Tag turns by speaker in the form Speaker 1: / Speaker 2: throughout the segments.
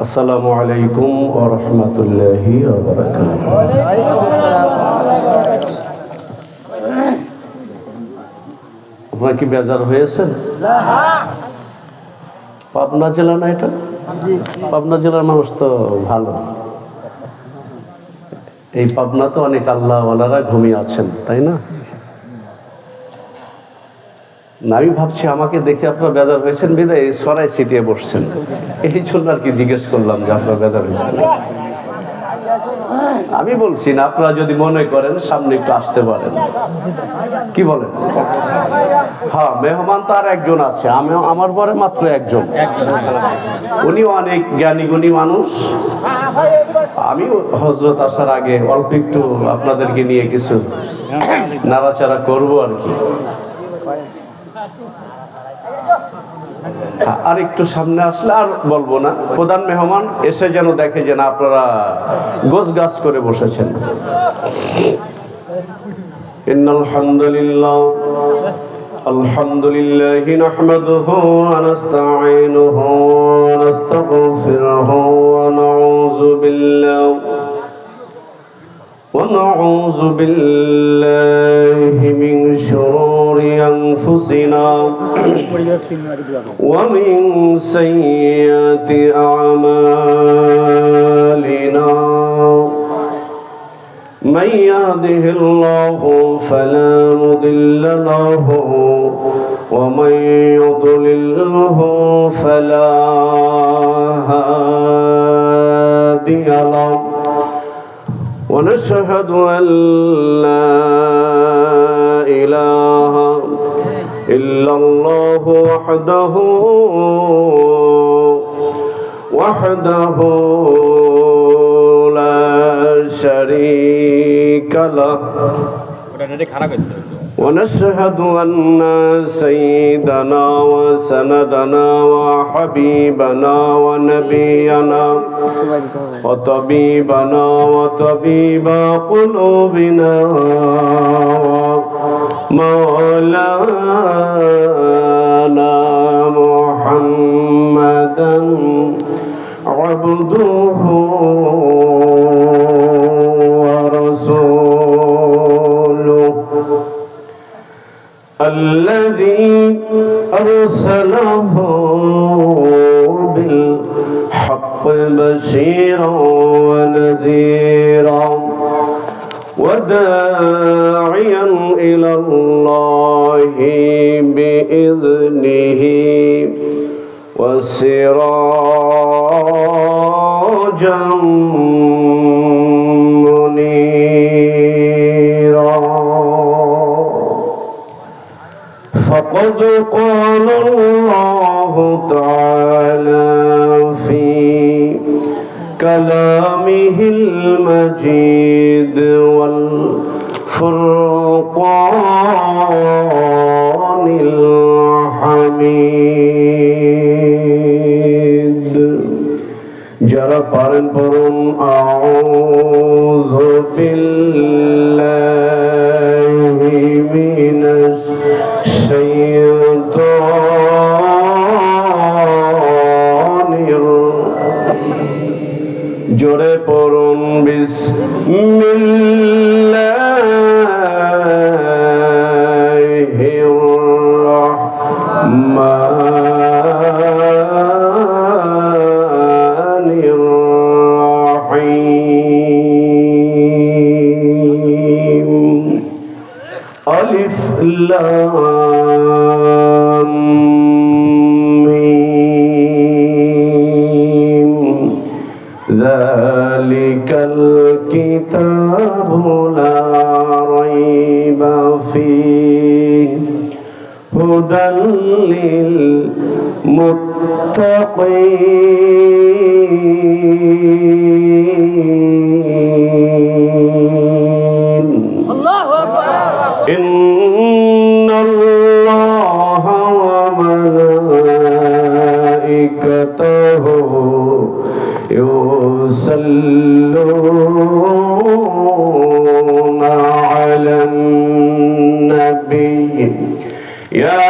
Speaker 1: আসসালামু আলাইকুম ওয়া রাহমাতুল্লাহি ওয়া বারাকাতুহু। আপনারা কি বেজার হয়েছেন? পাবনা জেলা না এটা? পাবনা জেলার মানুষ তো ভালো। এই পাবনা তো অনেক আল্লাহওয়ালারা ঘুমিয়ে আছেন, তাই না? আমি ভাবছি আমাকে দেখে আপনারা বেজার হয়েছেন বিদায় সরাই ছিটিয়ে বসছেন, এই জন্য আর কি জিজ্ঞেস করলাম যে আপনারা বেজার হয়েছেন। আমি বলছি না, আপনারা যদি মনে করেন সামনে একটু আসতে পারেন। কি বলেন? হ্যাঁ, মেহমান তো আর একজন আছে, আমার পরে মাত্র একজন। উনিও অনেক জ্ঞানী গুণী মানুষ। আমি হযরত আসার আগে অল্প একটু আপনাদেরকে নিয়ে কিছু নাড়াচাড়া করবো আর কি। আর একটু সামনে আসলে আর বলবো না। প্রধান মেহমান এসে যেন দেখে যে না আপনারা গোছ গাছ করে বসেছেন। ইন্নাল হামদুলিল্লাহ আলহামদুলিল্লাহি নাহমাদুহু ওয়া নাস্তাঈনুহু ওয়া নাস্তাগফিরুহু ওয়া নাউযু বিল্লাহি মিন শুরুরি আনফুসিনা ওয়া মিন সাইয়্যাতি আমালিনা من يهده الله فلا مضل له ومن يضلله فلا هادي له ونشهد أن لا إله إلا الله وحده لا شريك له ونشهد أن سيدنا وسندنا وحبيبنا ونبينا وطبيبنا وطبيب قلوبنا مولانا محمدا عبده ورسوله الذي أرسله بالحق بشيرا ونذيرا وداعيا إلى الله بإذنه وسراجا منيرا فقد قال الله تعالى في كلامه المجيد والفرقان الحميد যারা পারেন পড়ুন আউযু বিল্লাহি মিনাশ শাইতানির জোরে পড়ুন বিসমিল্লাহির রাহমানির রাহিম আলিফ লাম মিম যালিকাল কিতাবু লা রাইবা ফীহি হুদাল লিল মুত্তাকিন আল্লাহু আকবার ইন্নাল্লাহা ওয়া মালাইকাতাহু يصلون على النبي يا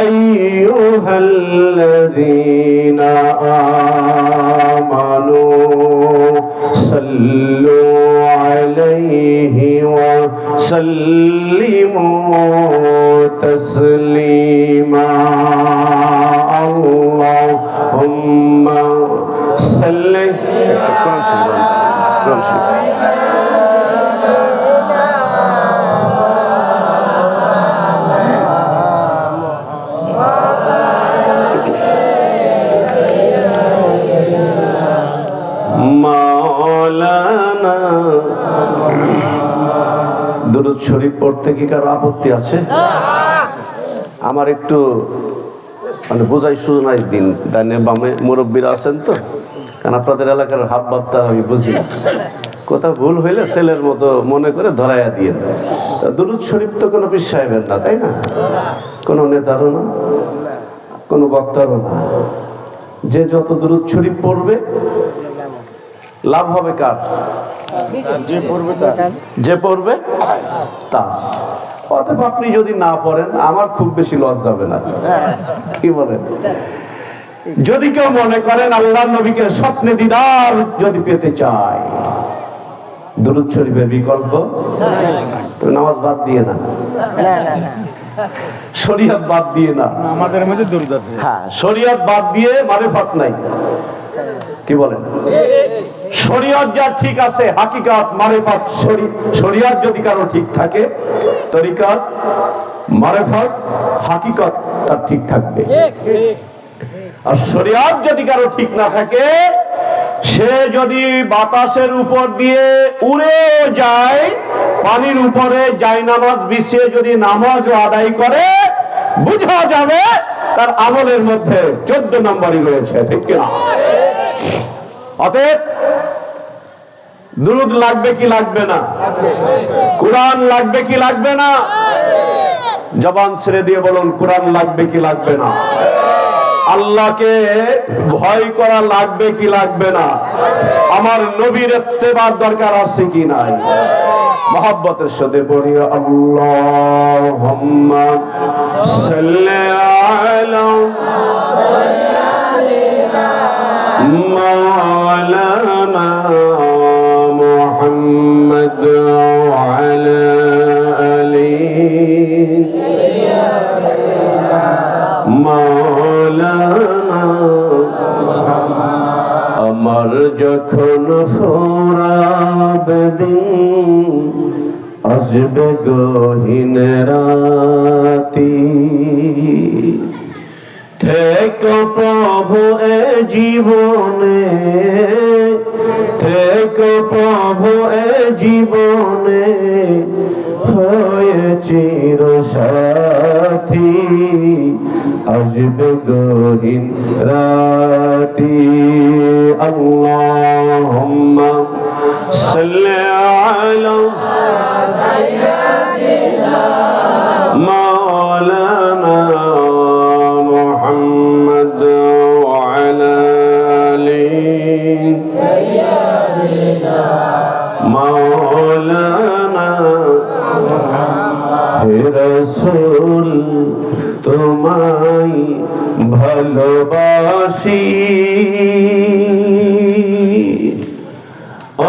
Speaker 1: أيها الذين آمنوا صلوا عليه وسلموا تسليما اللهم صل মাওলানা। দুরূদ শরীফ পড়তে কি কারো আপত্তি আছে? আমার একটু মানে বোঝাই সুজনাই দিন, ডানে বামে মুরব্বীরা আছেন তো, কারণ আপনাদের এলাকার হাব ভাবটা আমি বুঝি, কোথাও ভুল হইলে ছেলের মতো মনে করে ধরাইয়া দিয়ে। দুরূদ শরীফ তো কোনো পীর সাহেবের না, তাই না? কোনো নেতারও না, কোনো বক্তারও না। যে যত দুরূদ শরীফ পড়বে লাভ হবে কার? যে পড়বে তার। অতএব আপনি যদি না পড়েন আমার খুব বেশি লস যাবে না, কি বলেন? যদি কেউ মনে করেন আল্লাহ নবীকে স্বপ্নে দিদার যদি পেতে চায়, দুরূদ শরীফের বিকল্প তুমি নামাজ বাদ দিয়ে না, শরীয়ত বাদ দিয়ে না। আমাদের মধ্যে দুরূদ আছে, হ্যাঁ, শরীয়ত বাদ দিয়ে মারিফাত নাই, কি বলেন? শরীয়ত যা ঠিক আছে, হাকিকাত মারিফাত, শরীয়ত যদি কারো ঠিক থাকে, তরিকাত মারিফাত হাকিকাত তার ঠিক থাকবে। আর শরীয়ত যদি কারো ঠিক না থাকে, সে যদি বাতাসের উপর দিয়ে উড়ে যায়, পানির উপরে জায়নামাজ বিছিয়ে যদি নামাজও আদায় করে, বোঝা যাবে তার আমলের মধ্যে 14 নম্বরই রয়েছে, ঠিক কিনা? অতএব দুরূদ লাগবে কি লাগবে না? কোরআন লাগবে কি লাগবে না? জবান ছেড়ে দিয়ে বলুন, কোরআন লাগবে কি লাগবে না? আল্লাহকে ভয় করা লাগবে কি লাগবে না? আমার নবীর ইত্তেবার দরকার আছে কি নাই? মহব্বতের সাথে পড়ি আল্লাহুম্মা সাল্লি আলা মাওলানা মুহাম্মদ ওয়া আলা আলিহি মাওলানা। আমার যখন ফুরাবে দিন, আসবে গহীন রাতি, থেকো প্রভু এ জীবনে, থেকো প্রভু এ জীবনে, হয়ে চির সাথী, আসবে গহীন রাতি। আল্লাহুম্মা সাল্লি আলা সাইয়্যিদিনা মাওলানা মুহাম্মদ ওয়া আলা আলিহি সাইয়্যিদিনা মাওলানা। হে রাসূল তোমায় ভালোবাসি,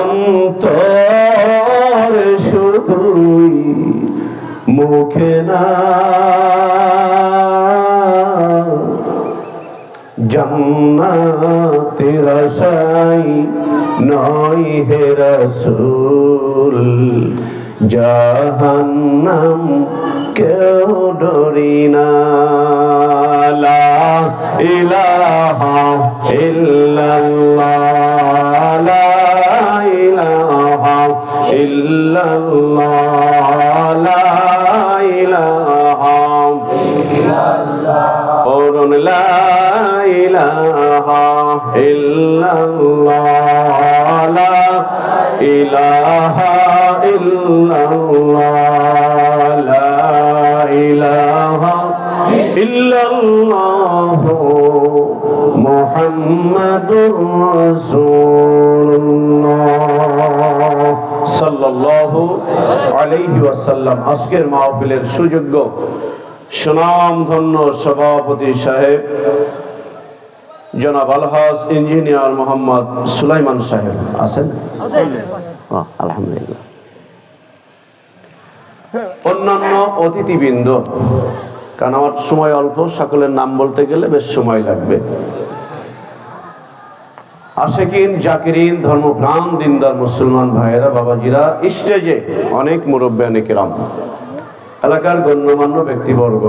Speaker 1: অন্তর শুধুই মুখে না, জান্নাতের আশায় নয় হে রাসূল, জাহান্নাম কেউ ডরি না। লা ইলাহা ইল্লাল্লাহ, লা ইলাহা ইল্লাল্লাহ, লা ইলাহা ইল্লাল্লাহ, পড়ুন লা ইলাহা ইল্লাল্লাহ, লা ইলাহা ইল্লাল্লাহ, লা ইলাহা ইল্লাল্লাহ মুহাম্মাদুর রাসূলুল্লাহ সাল্লাল্লাহু আলাইহি ওয়াসাল্লাম। আজকের মাহফিলের সুযোগ্য সুনামধন্য সভাপতি সাহেব জনাব আলহাজ ইঞ্জিনিয়ার মোহাম্মদ সুলাইমান সাহেব আছেন? আলহামদুলিল্লাহ। অন্যান্য অতিথিবৃন্দ, কারণ আমার সময় অল্প, সকলের নাম বলতে গেলে বেশ সময় লাগবে। আশিকিন, জাকিরিন, ধর্মপ্রাণ, দিনদার মুসলমান ভাইয়েরা, বাবাজিরা, স্টেজে অনেক মুরব্বিয়ানে কেরাম, এলাকার গণ্যমান্য ব্যক্তিবর্গ,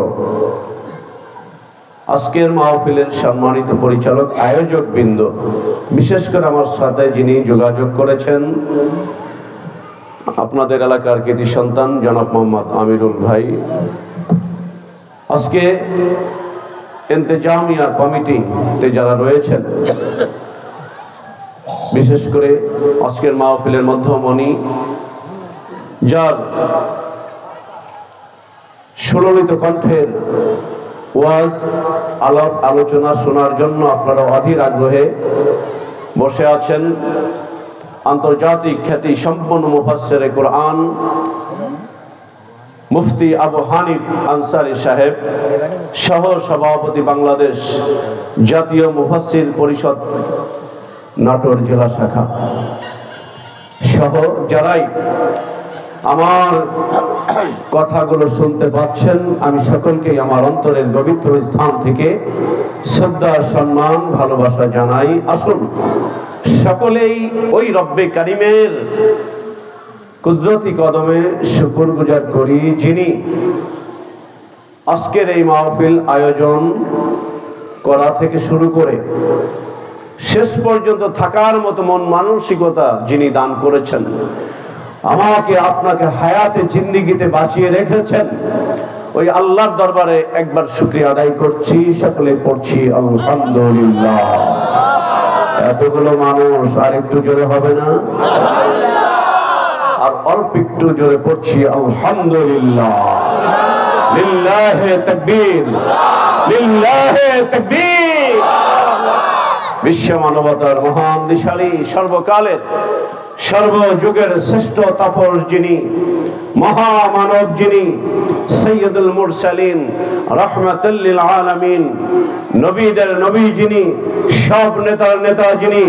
Speaker 1: আজকের মাহফিলের সম্মানিত পরিচালক, আয়োজক বৃন্দ, বিশেষ করে আমার সাথে যিনি যোগাযোগ করেছেন আপনাদের এলাকার কৃতি সন্তান জনাব মোহাম্মদ আমিরুল ভাই, আজকে ইন্তেজামিয়া কমিটিতে যারা রয়েছেন, বিশেষ করে আজকের মাহফিলের মধ্যমণি, যার সুললিত কণ্ঠের ওয়াজ আলাপ আলোচনা শোনার জন্য আপনারা অধীর আগ্রহে বসে আছেন, আন্তর্জাতিক খ্যাতি সম্পন্ন মুফাসসিরে কোরআন মুফতি আবু হানিফ আনসারী সাহেব সহ সভাপতি বাংলাদেশ জাতীয় মুফাসসির পরিষদ নাটোর জেলা শাখা সহ যারাই আমার কথাগুলো শুনতে পাচ্ছেন, আমি সকলকেই আমার অন্তরের গভীরতম স্থান থেকে শ্রদ্ধা, সম্মান, ভালোবাসা জানাই। আসুন সকলেই ওই রব্বে কারিমের কুদরতি কদমে শুকরগুজার করি, যিনি আজকের এই মাহফিল আয়োজন করা থেকে শুরু করে শেষ পর্যন্ত থাকার মতো মন মানসিকতা যিনি দান করেছেন, আমাকে আপনাকে হায়াতে জিন্দেগিতে বাঁচিয়ে রেখেছেন, ওই আল্লাহর দরবারে একবার শুকরিয়া আদায় করছি। সকলে পড়ছি আলহামদুলিল্লাহ। এতগুলো মানুষ, আর একটু জোরে হবে না? আর অল্প একটু জোরে পড়ছি আলহামদুলিল্লাহ। লিল্লাহে তাকবীর, লিল্লাহে তাকবীর। বিশ্ব মানবতার মহান দিশালী, সর্বকালের সর্বযুগের শ্রেষ্ঠ তাপস যিনি, মহামানব যিনি, সৈয়দুল মুরসালিন, রাহমাতুল লিল আলামিন, নবীদের নবী যিনি, সব নেতার নেতা যিনি,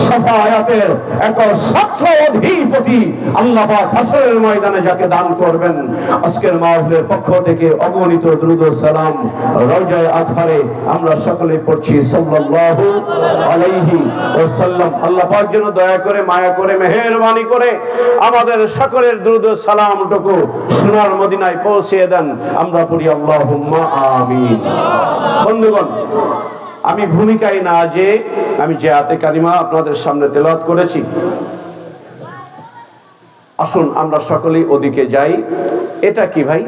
Speaker 1: সাফায়াতের একচ্ছত্র অধিপতি আল্লাহ পাক হাসরের ময়দানে যাকে দান করবেন, আজকের মাহফিলের পক্ষ থেকে অগণিত দুরূদ ও সালাম রওজায়ে আতহারে আমরা সকলে পড়ছি সাল্লাল্লাহু আলাইহি ওয়াসাল্লাম। আল্লাহ পাক যেন দয়া করে, মায়া করে, মেহেরবানি করে আমাদের সকলের দুরূদ ও সালামটুকু সোনার মদিনায় পৌঁছিয়ে দেন। আমরা পড়ি আল্লাহুম্মা আমিন। বন্ধুগণ, আমি ভূমিকায় না যে আমি যে আয়াতে কারিমা আপনাদের সামনে তেলাওয়াত করেছি, আসুন আমরা সকলেই ওদিকে যাই। এটা কি ভাই?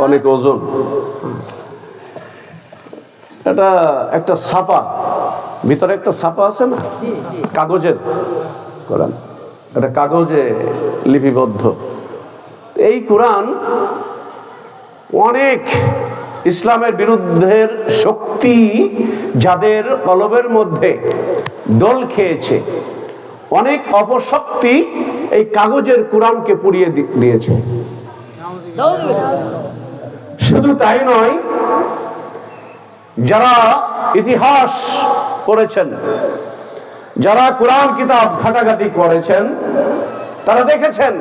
Speaker 1: অনেক ওজন। এটা একটা ছাপা, ভিতরে একটা ছাপা আছে না, কাগজের কোরআন, এটা কাগজে লিপিবদ্ধ। এই কোরআন অনেক ইসলামের বিরুদ্ধের শক্তি যাদের কলবের মধ্যে দোল খেয়েছে, অনেক অপশক্তি এই কাগজের কোরআনকে পুড়িয়ে দিয়েছে। শুধু তাই নয়, যারা ইতিহাস পড়েছেন, যারা কোরআন কিতাব ঘাটাঘাটি করেছেন, তারা দেখেছেন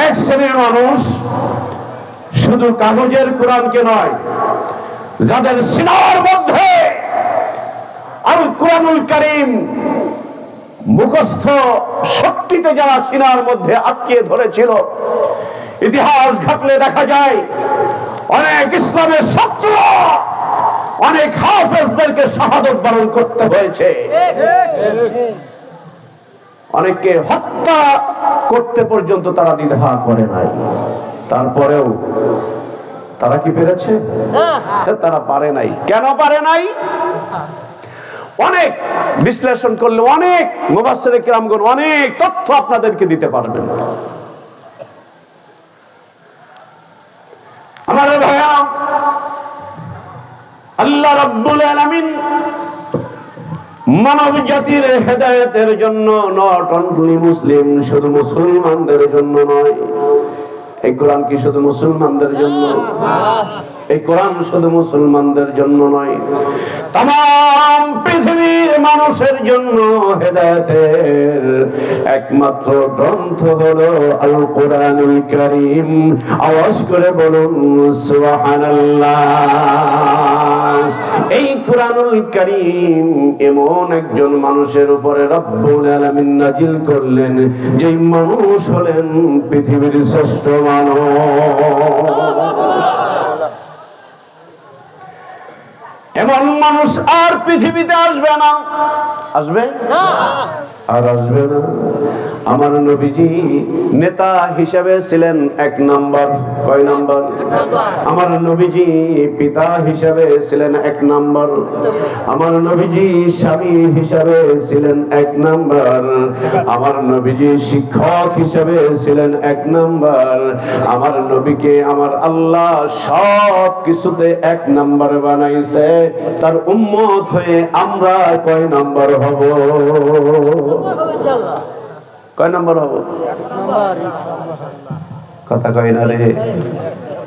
Speaker 1: এক শ্রেণীর মানুষ শুধু কাগজের কোরআনকে নয়, যাদের সিনার মধ্যে আল কোরআনুল কারীম মুখস্থ শক্তিতে যারা সিনার মধ্যে আটকিয়ে ধরেছিল, ইতিহাস ঘাটলে দেখা যায় অনেক ইসলামের ছাত্র, অনেক হাফেজদেরকে শাহাদত বরণ করতে হয়েছে, অনেককে হত্যা করতে পর্যন্ত তারা দ্বিধা করে নাই। তারপরেও তারা কি পেরেছে? তারা পারে নাই। কেন পারে নাই? অনেক বিশ্লেষণ করলে অনেক মুফাসসিরে কিরামগণ অনেক তথ্য আপনাদেরকে দিতে পারবেন। আমার ভাইয়া, আল্লাহ রাব্বুল আলামিন মানব জাতির হেদায়েতের জন্য, নট অনলি মুসলিম, শুধু মুসলমানদের জন্য নয়, এই কোরআন কি শুধু মুসলমানদের জন্য? এই কোরআন শুধু মুসলমানদের জন্য নয়, তাম পৃথিবীর মানুষের জন্য হেদায়েতের একমাত্র গ্রন্থ হলো আল কোরআনুল কারীম। আওয়াজ করে বলুন সুবহানাল্লাহ। এই কোরআনুল কারীম এমন একজন মানুষের উপরে রব্বুল আলামিন নাজিল করলেন, যেই মানুষ হলেন পৃথিবীর শ্রেষ্ঠ মানুষ। এমন মানুষ আর পৃথিবীতে আসবে না। আসবে না? আর আসবে না। আমার নবীজি নেতা হিসেবে ছিলেন এক নাম্বার। কয় নাম্বার? আমার নবীজি পিতা হিসেবে ছিলেন এক নাম্বার। আমার নবীজি স্বামী হিসেবে ছিলেন এক নাম্বার। আমার নবীজি শিক্ষক হিসেবে ছিলেন এক নাম্বার। আমার নবীকে আমার আল্লাহ সব কিছুতে এক নাম্বার বানাইছে। তার উম্মত হয়ে আমরা কয় নাম্বার হব? কয় নাম্বার হব? কথা কয় না রে।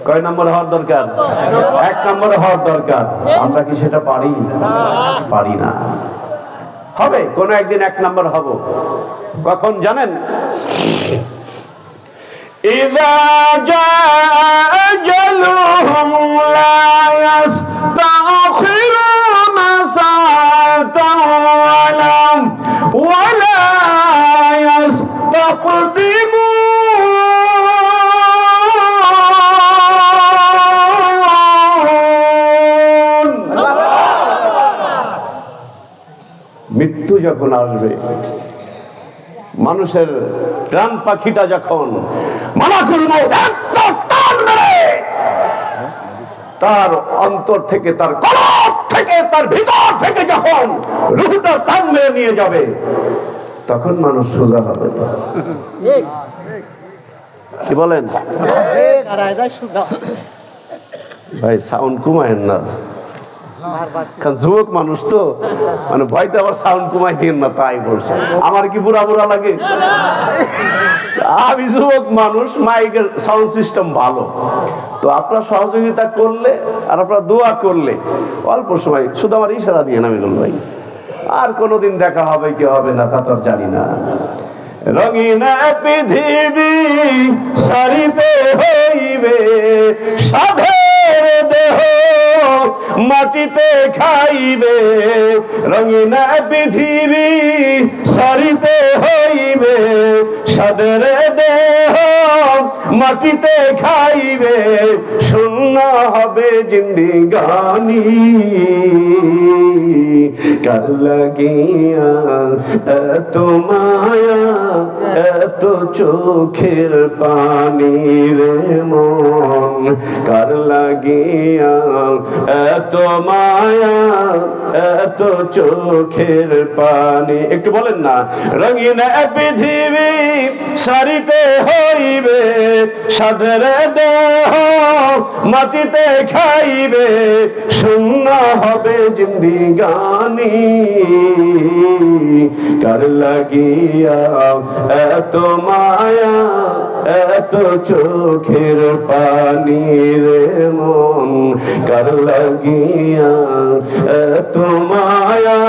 Speaker 1: কয় নাম্বার হওয়ার দরকার? এক নাম্বার হওয়ার দরকার। আমরা কি সেটা পারি? পারি না। হবে, কোন একদিন এক নাম্বার হব। কখন জানেন? ইযা জাআ আজালুহুম লা ইস্তাখিরুনা সাআতান ওয়ালা ইস্তাকদিমুন। মৃত্যু যখন আসবে, মানুষের প্রাণ পাখিটা যখন মালাকুল মউত তার অন্তর থেকে, তার কলব থেকে, তার ভিতর থেকে যখন রূহটা টান মেরে নিয়ে যাবে, তখন মানুষ সোজা হবে। কি বলেন ভাই? সাউন্ড কমায়েন না, কারণ যুবক মানুষ তো, মানে ভয়তে আবার সাউন্ড কমাই দিন না, তাই বলছে। আমার কি বুড়া বুড়া লাগে? আমি যুবক মানুষ, মাইকের সাউন্ড সিস্টেম ভালো, তো আপনারা সহযোগিতা করলে আর আপনারা দোয়া করলে অল্প সময়, শুধু আমার ইশারা দিয়ে নামিরুল ভাই, আর কোনোদিন দেখা হবে কি হবে না তা তো আর জানি না। রঙিন পৃথিবী সারিতে হইবে, সাধের দেহ মাটিতে খাইবে। রঙিন পৃথিবী সারিতে হইবে, সাধের দেহ মাটিতে খাইবে। শূন্য হবে জিন্দিগানি, কার লাগিয়া এত মায়া, এত চোখের পানি রে মন। কার লাগিয়া এত মায়া, এত চোখের পানি। একটু বলেন না। রঙিন পৃথিবী সারিতে হইবে, সাধের দেহ মাটিতে খাইবে। শূন্য হবে জিন্দিগানি, কার লাগিয়া এত মায়া, এত চোখের পানি রে মন। কার লাগিয়া এত মায়া,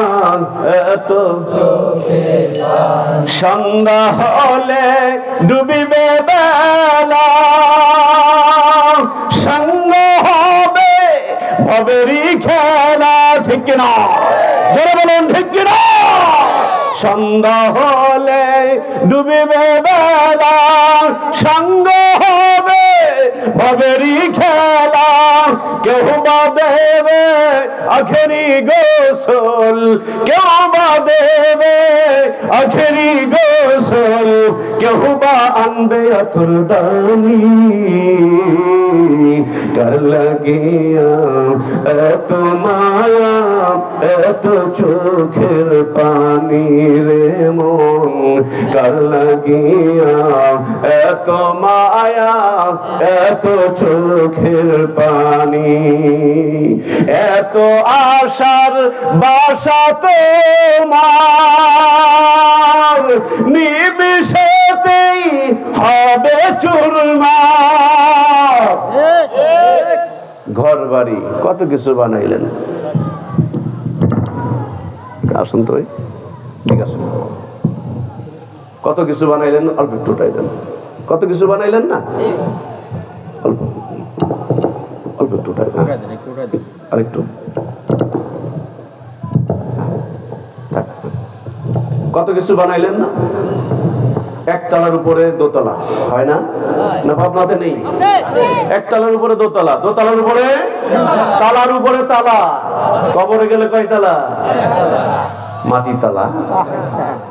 Speaker 1: এত চোখের পানি। সন্ধ্যা হলে ডুবিবে বেলা, সঙ্গ হবে ভবেরই খেলা। ঠিক কিনা? জোরে বলুন ঠিক কিনা? সন্ধ্যা হলে ডুবিবে বেলা, সঙ্গ হবে ভবেরই খেলা। কেউ বা দেবে আখেরি গোসল, কেউ বা দেবে আখেরি গোসল। কেউ বা আনবে আতর দানি, কার লাগিয়া এত মায়া, এত চোখের পানি রে মন। কার লাগিয়া এত মায়া, এত চোখের পানি। এত আশার বাসা তোমার, নিমিষেতেই হবে চুরমার। ঘর বাড়ি, কত কিছু বানাইলেন। আসুন তো, ঠিক আছে, কত কিছু বানাইলেন, অল্প একটু উঠাইলেন। কত কিছু বানাইলেন না, অল্প অল্প একটু উঠাইলেন, আরেকটু। কত কিছু বানাইলেন না, একতলার উপরে দোতলা, হয় না? না ভাবনাতে নেই? একতলার উপরে দোতলা, দোতলার উপরে তালার উপরে তালা। কবরে গেলে কয় তালা? মাটি তালা,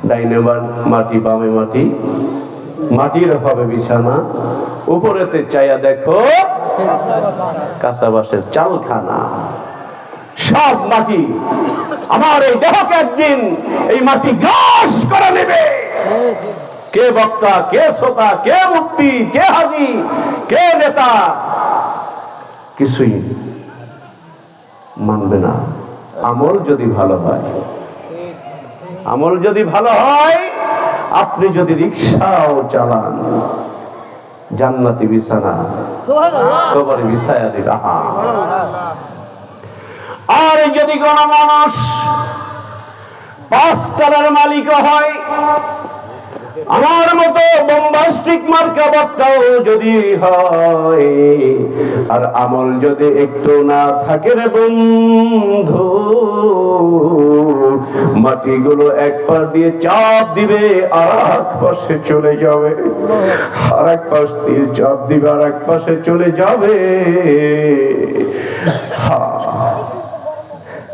Speaker 1: ডাইনে মাটি, বামে মাটি, মাটির হবে বিছানা, উপরেতে চাইয়া দেখো কাঁচা বাঁশের চালখানা, সব মাটি। আমার এই দেহকে একদিন এই মাটি গ্রাস করে নেবে। কে বক্তা, কে শ্রোতা, কে মুক্তি, কে হাজি, কে নেতা, কিছুই মানবে না। আমল যদি ভালো হয়, আমল যদি ভালো হয়, আপনি যদি রিকশাও চালান, জান্নাতি বিছানা কবরে বিছায়া দিবে। আহা, আর যদি কোন মানুষ 5 তলার মালিক হয়, আমার মতো বোম্বাস্টিক মার্কা বক্তাও যদি হয়, আর আমল যদি একটু না থাকে রে বন্ধু, মাটিগুলো এক পাশ দিয়ে চাপ দিবে, আর এক পাশে চলে যাবে, আর এক পাশ দিয়ে চাপ দিবে, আর এক পাশে চলে যাবে।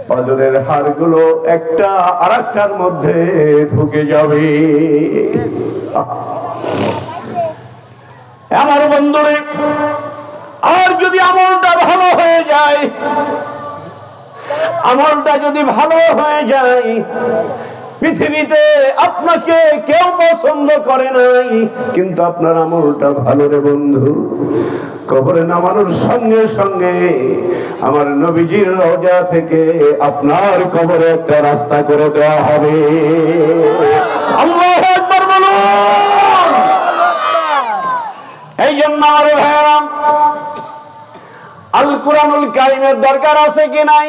Speaker 1: পাঁজরের হাড়গুলো একটা আর একটার মধ্যে ঢুকে যাবে। আমার বন্ধুরে, আর যদি আমলটা ভালো হয়ে যায়, আমলটা যদি ভালো হয়ে যায়, পৃথিবীতে আপনাকে কেউ পছন্দ করে নাই, কিন্তু আপনার আমলটা ভালো রে বন্ধু, কবরে নামানোর সঙ্গে সঙ্গে আমার নবীজির রওজা থেকে আপনার কবরে একটা রাস্তা করে দেওয়া হবে। আল্লাহু আকবার বলুন। এই জন্য আমার ভাইরা, আল কুরআনুল কারীমের দরকার আছে কি নাই?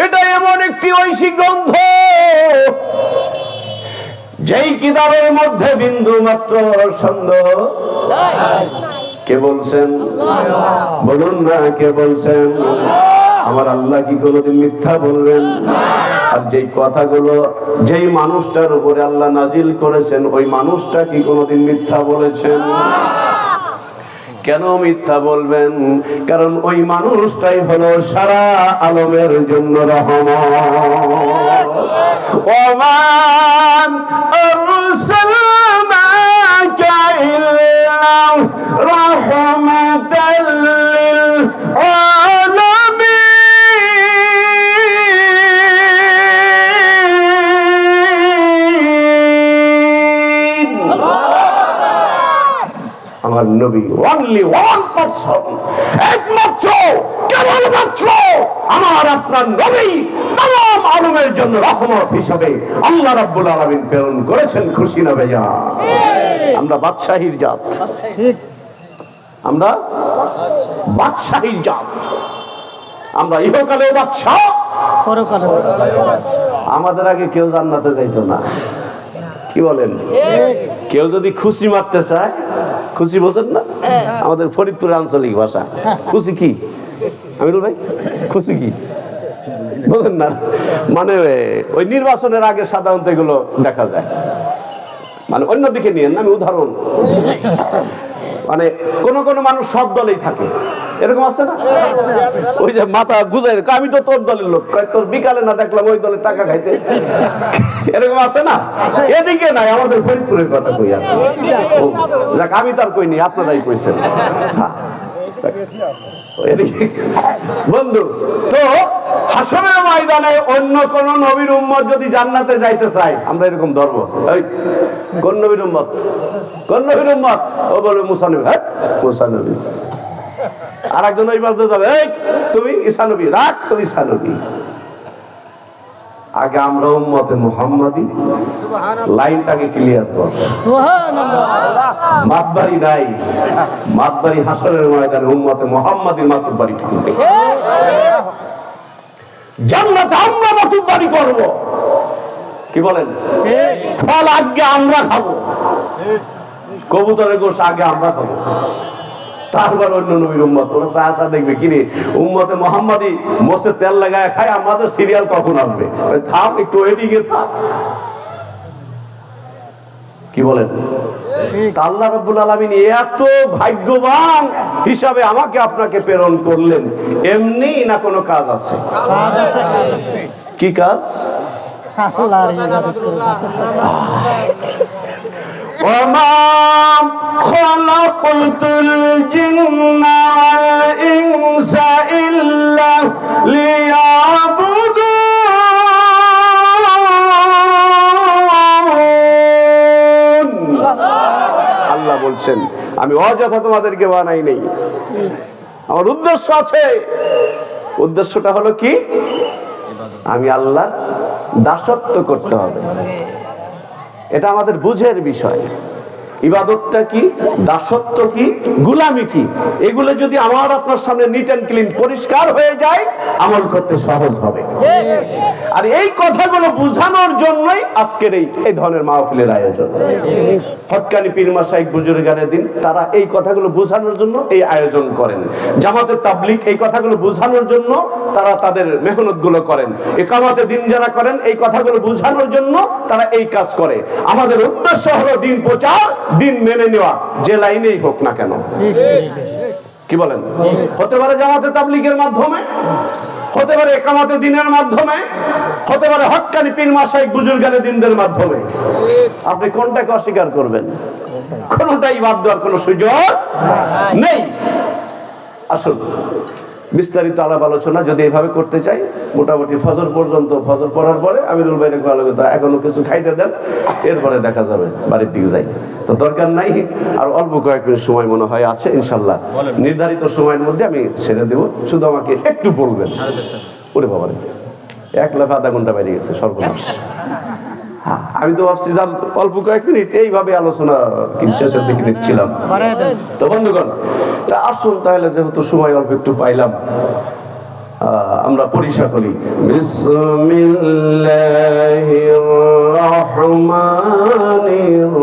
Speaker 1: এটা এমন একটি ঐশী গ্রন্থ, যেই কিতাবের মধ্যে বিন্দু মাত্র সন্দেহ। কে বলছেন? বলুন না, কে বলছেন? আমার আল্লাহ কি কোনোদিন মিথ্যা বলবেন? আর যেই কথাগুলো যেই মানুষটার উপরে আল্লাহ নাজিল করেছেন, ওই মানুষটা কি কোনোদিন মিথ্যা বলেছেন? কেন মিথ্যা বলবেন? কারণ ওই মানুষটাই হলো সারা আলমের জন্য রহমত। ওমান আরসালনাকা ইল্লা রাহমাতাল লিল আলামিন। আমার নবী only one person, একমাত্র, কেবলমাত্র আমার আপনার নবী तमाम আলমের জন্য রহমত হিসেবে আল্লাহ রাব্বুল আলামিন প্রেরণ করেছেন। খুশি না ভাইয়া? আমরা বাদশাহীর জাত, আমরা বাদশাহীর জাত, আমরা ইহকালেও বাদশাহ, পরকালেও। আমাদের আগে কেউ জান্নাতে যাইতো না, কি বলেন? কেউ যদি খুশি মারতে চায়, খুশি বোঝেন না? আমাদের ফরিদপুরের আঞ্চলিক ভাষা খুশি কি, আমিরুল ভাই, খুশি কি বোঝেন না? মানে ওই নির্বাচনের আগে সাধারণত এগুলো দেখা যায়, মানে অন্যদিকে নিয়ে আমি উদাহরণ, মানে কোন কোন মানুষ সব দলেই থাকে, এরকম আছে না? ওই যে মাথা গুজাই, আমি তো তোর দলের লোক, তোর বিকালে না দেখলাম ওই দলের টাকা খাইতে, এরকম আছে না? এদিকে নাই, আমাদের ফরিদপুরের কথা কই। যাক, আমি তার কইনি, আপনারাই কইছেন। বন্ধু, তো হাসরের ময়দানে অন্য কোন নবীর উম্মত যদি জান্নাতে যাইতে চায়, আমরা এরকম ধর্ম, এই কোন নবীর উম্মত, কোন নবীর উম্মত? ও বলবে মুসা নবী। হ্যাঁ, মুসা নবী। আর একজন ওই বলতে যাবে, এই তুমি ঈসা নবী, রাখ তুমি ঈসা নবী। আগে আমরা উম্মতে মুহাম্মাদি, লাইনটাকে ক্লিয়ার কর। মাতবাড়ি নাই, মাতবাড়ি হাসরের ময়দানে উম্মতে মুহাম্মাদির মাতবাড়ি থাকবে। জান্নাতে আমরা মাতবাড়ি করব, কি বলেন? ফল আগে আমরা খাবো, কবুতরের গোশ আগে আমরা খাবো, তারপর অন্য নবীর উম্মত। ওরা চা দেখবে কিরে উম্মতে মুহাম্মাদি মোষে তেল লাগায় খায়, আমাদের সিরিয়াল কখন আসবে? থাম একটু ওয়েটিংয়ে থাক, কি বলেন? আল্লাহ রাব্বুল আলামিন এত ভাগ্যবান হিসাবে আমাকে আপনাকে প্রেরণ করলেন, এমনি না কোনো কাজ আছে? কি কাজ? وما خلقت الجن والإنس إلا ليعبدون। আল্লাহ বলছেন আমি অযথা তোমাদেরকে বানাই নাই, আমার উদ্দেশ্য আছে। উদ্দেশ্যটা হলো কি? আমি আল্লাহর দাসত্ব করতে হবে, এটা আমাদের বুঝের বিষয়। ইবাদতটা কি, দাসত্ব কি, গোলামি কি, এগুলো যদি আমার আপনার সামনে নিট এন্ড ক্লিন পরিষ্কার হয়ে যায়, আমল করতে সহজ হবে। আর এই কথাগুলো বোঝানোর জন্যই আজকের এই ধরনের মাহফিলের আয়োজন। হক্কানি পীর মাশায়েখ বুজুর্গানের দিন তারা এই কথাগুলো বোঝানোর জন্য এই আয়োজন করেন। জামাতে তাবলীগ এই কথাগুলো বোঝানোর জন্য তারা তাদের মেহনতগুলো করেন। ইকামতে দিন যারা করেন এই কথাগুলো বোঝানোর জন্য তারা এই কাজ করে। আমাদের উদ্দেশ্য হলো দিন প্রচার, দিন মেনে নেওয়া, যে লাইনেই হোক না কেন, কি বলেন? হতে পারে জামাতে তাবলীগের মাধ্যমে, হতে পারে ইকামতে দিনের মাধ্যমে, হতে পারে হক্কানি পীর মাশায়েখ বুজুর্গানের দিনদের মাধ্যমে। আপনি কোনটাকে অস্বীকার করবেন? কোনটাই বাদ দেওয়ার কোনো সুযোগ নেই। আসুন বিস্তারিত আলাপ আলোচনা যদি এভাবে করতে চাই, মোটামুটি ফজর পর্যন্ত, ফজর পড়ার পরে আমিরুল ভাইকে ভালো কথা এখনো কিছু খাইতে দেন, এরপরে দেখা যাবে, বাড়ির দিকে যাই। তো দরকার নাই, আর অল্প কয়েক মিনিট সময় মনে হয় আছে, ইনশাল্লাহ নির্ধারিত সময়ের মধ্যে আমি ছেড়ে দেবো। শুধু আমাকে একটু বলবেন। ওরে বাবা রে, 1 লাখ আধা ঘন্টা বেরিয়ে গেছে, সর্বনাশ। আমি তো ভাবছি যার অল্প কয়েক মিনিট এইভাবে আলোচনা শেষের দিকে নিচ্ছিলাম। তো বন্ধুগণ, তা আসুন তাহলে, যেহেতু সময় অল্প একটু পাইলাম, আমরা পরিচা করি। বিসমিল্লাহির রহমানির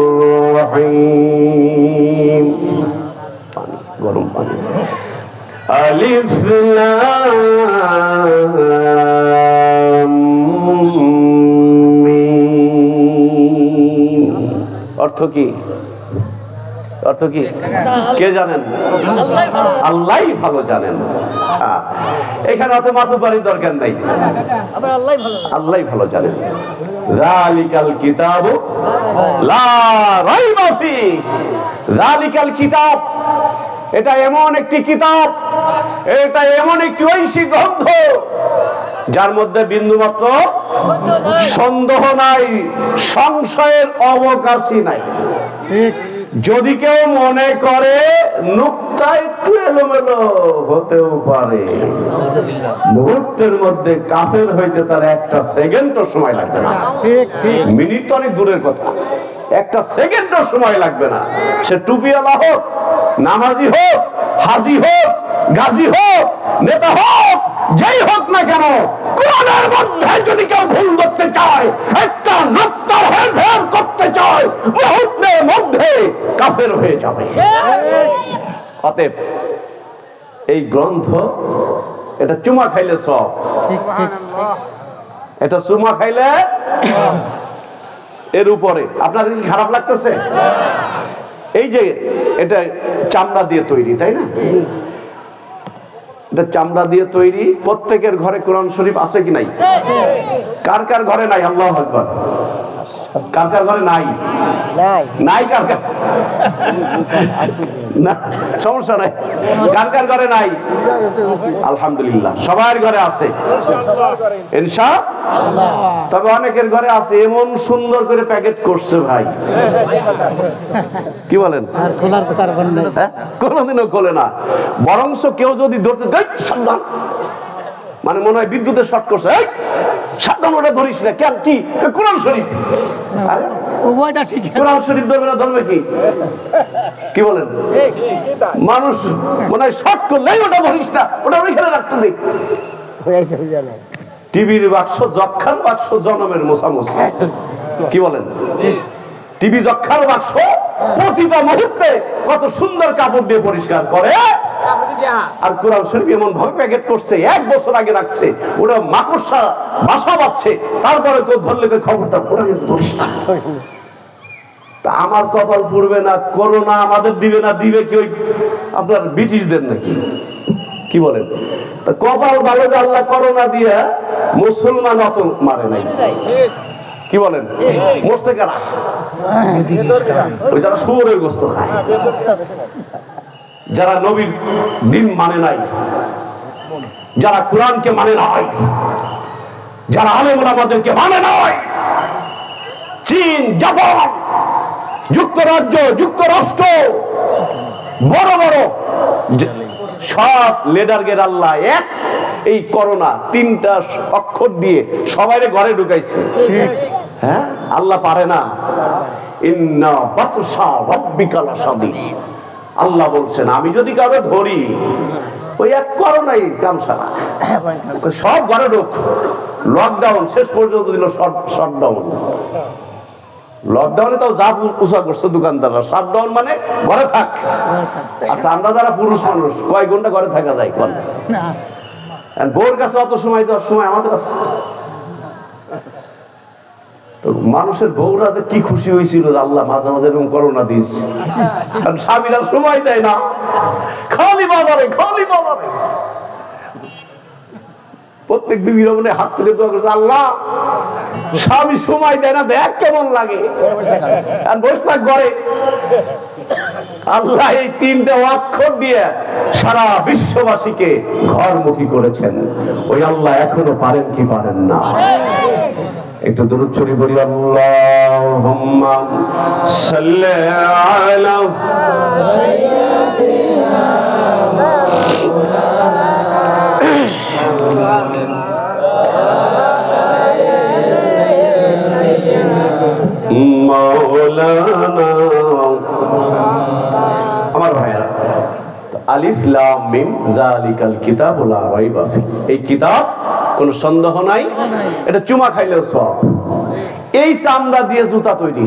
Speaker 1: রহিম। পানি, গরম পানি। আলিফ লাম মিম। অর্থ কি? অর্থ কি কে জানেন? আল্লাহই ভালো জানেন। এখানে অত মাতুবাড়ির দরকার নাই, আল্লাহই ভালো জানেন। যালিকাল কিতাবু লা রাইবা ফিহি। যালিকাল কিতাব, এটা এমন একটি কিতাব, এটা এমন একটি ঐশী গ্রন্থ যার মধ্যে বিন্দুমাত্র সন্দেহ নাই, সংশয়ের অবকাশই নাই। যদি কেউ মনে করে নুক্তা একটু এলোমেলো হতেও পারে, মুহূর্তের মধ্যে কাফের হইতে তার একটা সেকেন্ডও সময় লাগবে না। মিনিট তো অনেক দূরের কথা, একটা সেকেন্ডও সময় লাগবে না। সে টুপিওয়ালা হোক, নামাজি হোক, হাজি হোক, গাজী হোক, নেতা হোক, যেই হোক না কেন, কোরআনের মধ্যে যদি কেউ ভুল করতে চায়, একটা নুক্তার হেরফের করতে চায়, মুহূর্তের মধ্যে কাফের হয়ে যাবে। অতএব এই গ্রন্থ, এটা চুমা খাইলে সব, এটা চুমা খাইলে এর উপরে। আপনাদের কি খারাপ লাগতেছে? এই যে এটা চামড়া দিয়ে তৈরি, তাই না? এটা চামড়া দিয়ে তৈরি। প্রত্যেকের ঘরে কোরআন শরীফ আছে কি নাই? কার কার ঘরে নাই? আল্লাহু আকবার। কার কার ঘরে নাই? নাই। কার কার? না, সমস্যা নাই। কার কার ঘরে নাই? আলহামদুলিল্লাহ, সবার ঘরে আছে ইনশাআল্লাহ। তবে অনেকের ঘরে আছে, এমন সুন্দর করে প্যাকেট করছে ভাই, কি বলেন, কোনোদিনও খোলে না। বরংস কেউ যদি ধরতে সাবধান, মানে মনে হয় বিদ্যুতে শর্ট করছে, এই সাবধান, ওটা ধরিস না। কেন? কি? কোরআন শরীফ। আরে
Speaker 2: উভয়টা ঠিক।
Speaker 1: কোরআন শরীফ ধরবে না, ধরবে কি? কি বলেন? মানুষ মনে হয় শর্ট করলেই ওটা ধরিস না, ওটা ওইখানে রাখতে দে। টিভির বাক্স যক্ষার বাক্স, জনমের মোছামুছি। কি বলেন? টিভি যক্ষার বাক্স, প্রতিটা মুহূর্তে কত সুন্দর কাপড় দিয়ে পরিষ্কার করে। আর কোরআন শরীফ এমন ভাবে প্যাকেট করছে, 1 বছর আগে রাখছে, ওটা মাকড়সা বাসা বাঁধছে, তারপরে কেউ ধরলে খবরটা, ওটা কিন্তু ধরিস না। তা আমার কপাল পুড়বে না? করোনা আমাদের দিবে না, দিবে কি ওই আপনার ব্রিটিশদের নাকি? কি বলেন? তা কপাল ভালো যে আল্লাহ করোনা দিয়ে মুসলমান অত মারে নাই। কি বলেন? মরছে কারা? ওই যারা শুয়োরের গোস্ত খায়, যারা নবীর দিন মানে নাই, যারা কোরআনকে মানে নাই, যারা আলেম ওলামাদেরকে মানে নাই। চীন, জাপান, যুক্তরাজ্য, যুক্তরাষ্ট্র, বড় বড় সব লিডারদের আল্লাহ এক এই করোনা 3টা অক্ষর দিয়ে সবাইরে ঘরে ঢুকাইছে। হ্যাঁ, আল্লাহ পারে না? ইন্না বাতশা রাব্বিকা লাশাদীদ। আল্লাহ বলছেন, আমি যদি কারো ধরি, ওই এক করোনাই কাম সারা, সব ঘরে ঢুক। লকডাউন শেষ পর্যন্ত দিল শটডাউন। লকডাউনে তাও যা পোষা করছে দোকানদাররা, শাটডাউন মানে ঘরে থাক। আচ্ছা, আমরা যারা পুরুষ মানুষ কয় ঘন্টা ঘরে থাকা যায়? কোন বউর কাছে অত সময় দেওয়ার সময় আমাদের কাছে? তো মানুষের বউরা যে কি খুশি হয়েছিল, আল্লাহ মাঝে মাঝে এরকম করোনা দিয়েছে, কারণ স্বামীরা সময় দেয় না, খালি বাজারে, খালি বাজারে। প্রত্যেক বিবির মনে হাত তুলে দোয়া করছে, আল্লাহ স্বামী সময় দেয় না, দেখ কেমন লাগে, আর বসে থাক ঘরে। আল্লাহ এই 3টা অক্ষর দিয়ে সারা বিশ্ববাসীকে ঘরমুখী করেছেন। ওই আল্লাহ এখনো পারেন কি পারেন না? একটু দুরূদ শরীফ পড়ি। আল্লাহুম্মা সাল্লি আলা মাওলানা। আমার ভাইরা, আলিফ লাম মিম যালিকাল কিতাবু লা রাইবা ফি, এই কিতাব কোনো সন্দেহ নাই, এটা চুমা খাইলেও সব। এই চামড়া দিয়ে জুতা তৈরি।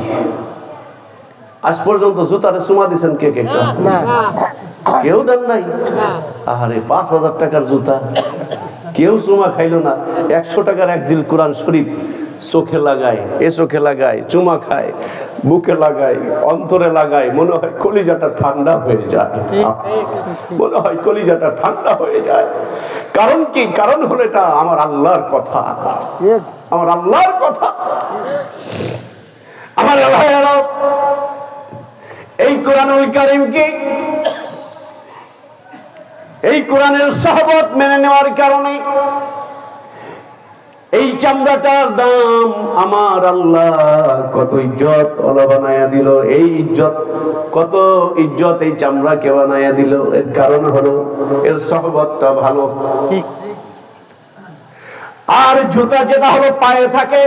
Speaker 1: আজ পর্যন্ত জুতারে চুমা দিয়েছেন কে কে? কেউ দেন নাই। আহারে, 5,000 টাকার জুতা, কেউ চুমা খাইলো না। 100 টাকার এক জিল কোরআন শরীফ চোখে লাগায়, চোখে লাগায়, চুমা খায়, বুকে লাগায়, অন্তরে লাগায়, মনে হয় কলিজাটা ঠান্ডা হয়ে যায়। মনে হয় কলিজাটা ঠান্ডা হয়ে যায়। কারণ কি? কারণ হলো এটা আমার আল্লাহর কথা, আমার আল্লাহর কথা। আমার আল্লাহ এই কোরআনুল কারীমকে, এই কোরআনের সহবত মেনে নেওয়ার কারণে এই চামড়াটার দাম আমার আল্লাহ কত ইজ্জত ওলা বানায়া দিল। এই ইজ্জত, কত ইজ্জত এই চামড়াকে বানায়া দিল। এর কারণ হলো এর সহবতটা ভালো। আর জুতা যেটা হলো পায়ে থাকে,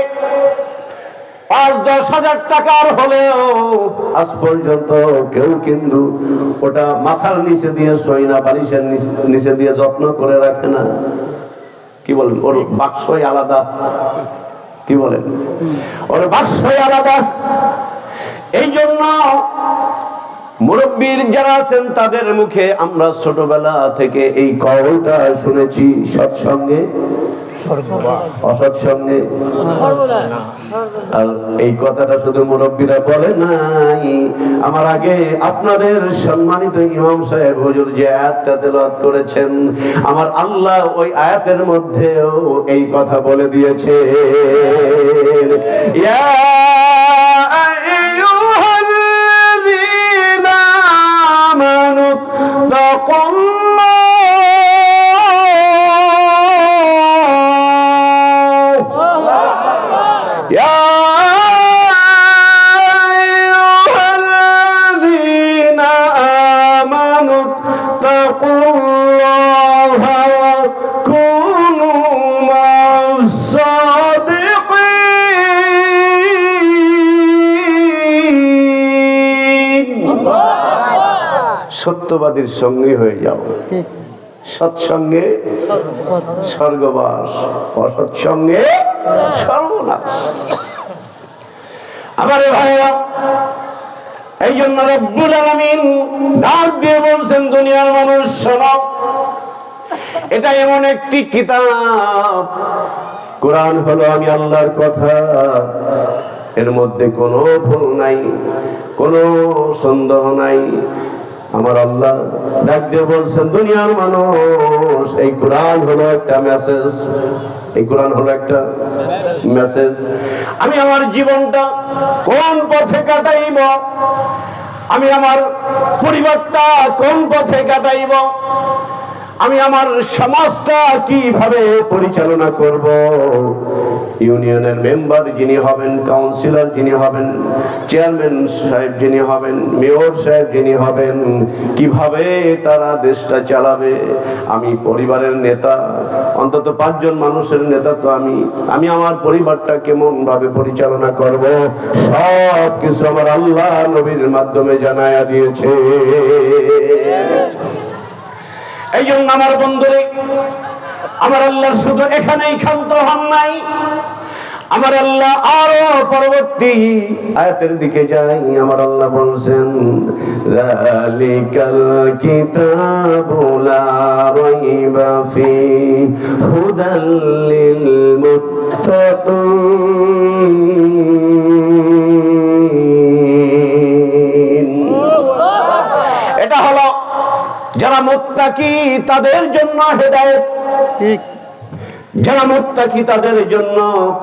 Speaker 1: 5-10 হাজার টাকার হলেও আজ পর্যন্ত কেউ কিন্তু ওটা মাথার নিচে দিয়ে শোয় না, বালিশের নিচে দিয়ে যত্ন করে রাখে না। কি বলেন? ওর বাক্সই আলাদা। কি বলেন? ওর বাক্সই আলাদা। এই জন্য মুরব্বীর যারা আছেন তাদের মুখে আমরা ছোটবেলা থেকে এই কওলটা শুনেছি, সৎসঙ্গে অসৎসঙ্গে। আর এই কথাটা শুধু মুরব্বীরা বলে নাই, আমার আগে আপনাদের সম্মানিত ইমাম সাহেব হুজুর যে আয়াতটা তেলাওয়াত করেছেন, আমার আল্লাহ ওই আয়াতের মধ্যেও এই কথা বলে দিয়েছে। ইয়া আইয়ুহাল্লাযীনা আমানু তাকুল্লাহ কুনু সত্যবাদীর সঙ্গী হয়ে যাও, সৎসঙ্গে স্বর্গবাস, অসৎসঙ্গে সর্বনাশ। আমারে ভাইরা, এই জন্য রব্বুল আলামিন ডাক দিয়ে বলছেন, দুনিয়ার মানুষ শোনো, এটা এমন একটি কিতাব, কোরআন হলো আমি আল্লাহর কথা, এর মধ্যে কোনো ভুল নাই, কোনো সন্দেহ নাই। আমার আল্লাহ ডাক দিয়ে বলছেন, দুনিয়ার মানুষ, এই কোরআন হলো একটা মেসেজ, এই কোরআন হলো একটা মেসেজ। আমি আমার জীবনটা কোন পথে কাটাইব, আমি আমার পরিবারটা কোন পথে কাটাইব, আমি আমার সমাজটা কিভাবে পরিচালনা করব, ইউনিয়নের মেম্বার যিনি হবেন, কাউন্সিলর যিনি হবেন, চেয়ারম্যান সাহেব যিনি হবেন, মেয়র সাহেব যিনি হবেন, কিভাবে তারা দেশটা চালাবে, আমি পরিবারের নেতা, অন্তত 5 জন মানুষের নেতা তো আমি আমার পরিবারটা কেমন ভাবে পরিচালনা করব, সব কিছু আমার আল্লাহ নবীর মাধ্যমে জানায়া দিয়েছে। এই জন্য আমার বন্ধুরে, আমার আল্লাহ শুধু এখানেই ক্ষান্ত হন নাই, আমার আল্লাহ আরো পরবর্তী আয়াতের দিকে যাই। আমার আল্লাহ বলছেন, যালিকাল কিতাবু লা রাইবা ফি হুদাল লিল মুত্তাকিন। এটা হলো যারা মুত্তাকি তাদের জন্য হেদায়েত, ঠিক, যারা মুত্তাকি তাদের জন্য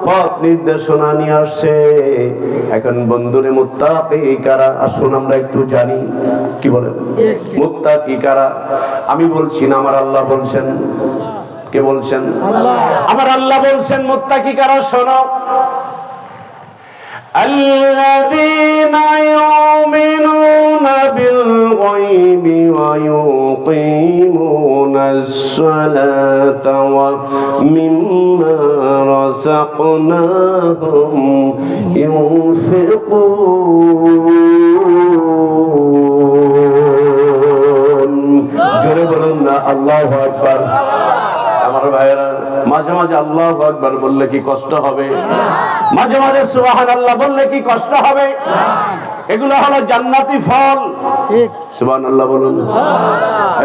Speaker 1: পথ নির্দেশনা নিয়ে আসছে। এখন বন্ধুরে, মুত্তাকি কারা? আসুন আমরা একটু জানি। কি বলেন মুত্তাকি কারা? আমি বলছি না, আমার আল্লাহ বলছেন। কে বলছেন? আমার আল্লাহ বলছেন মুত্তাকি কারা, শোনো। الذين يؤمنون بالغيب ويقيمون الصلاة ومما رزقناهم ينفقون। জোরে বলুন না আল্লাহু আকবার। আমার ভাইয়েরা, মাঝে মাঝে আল্লাহু আকবার বললে কি কষ্ট হবে? মাঝে মাঝে সুবহানাল্লাহ বললে কি কষ্ট হবে? এগুলো হলো জান্নাতি ফল। সুবহানাল্লাহ বলুন,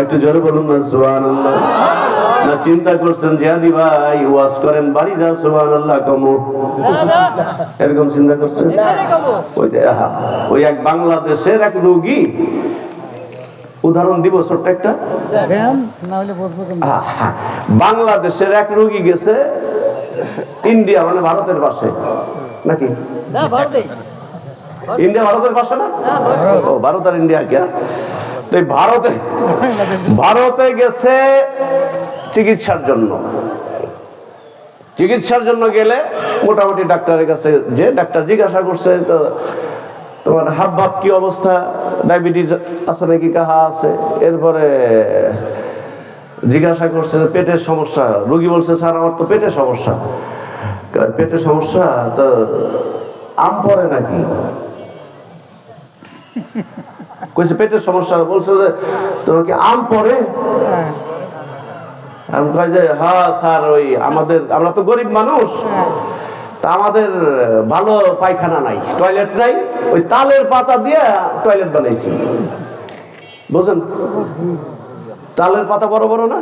Speaker 1: একটু জোরে বলুন না সুবহানাল্লাহ। না চিন্তা করছেন জিয়াদি ভাই ওয়াজ করেন, বাড়ি যা সুবহানাল্লাহ কমো, এরকম চিন্তা করছেন? ওই এক বাংলাদেশের এক রোগী, উদাহরণ দিব ছোট্ট একটা। বাংলাদেশের এক রোগী গেছে ইন্ডিয়া, মানে ভারতের পাশে, নাকি ইন্ডিয়া ভারতের পাশে না? ও ভারত আর ইন্ডিয়া কে? তো ভারতে গেছে চিকিৎসার জন্য। চিকিৎসার জন্য গেলে মোটামুটি ডাক্তারের কাছে যে ডাক্তার জিজ্ঞাসা করছে, তো তোমার হাব ভাব কি অবস্থা, ডায়াবেটিস আছে নাকি, কাহা আছে, এরপরে জিজ্ঞাসা করছে পেটের সমস্যা। রোগী বলছে, স্যার আমার তো পেটের সমস্যা। পেটের সমস্যা তো আম পড়ে নাকি? কইছে পেটের সমস্যা, বলছে যে তোমার কি আম পড়ে? আমি কই যে হ্যাঁ স্যার, ওই আমরা তো গরিব মানুষ, তা আমাদের ভালো পায়খানা নাই, টয়লেট নাই, ওই তালের পাতা দিয়ে টয়লেট বানাইছি। বুঝছেন? তালের পাতা বড় বড় না,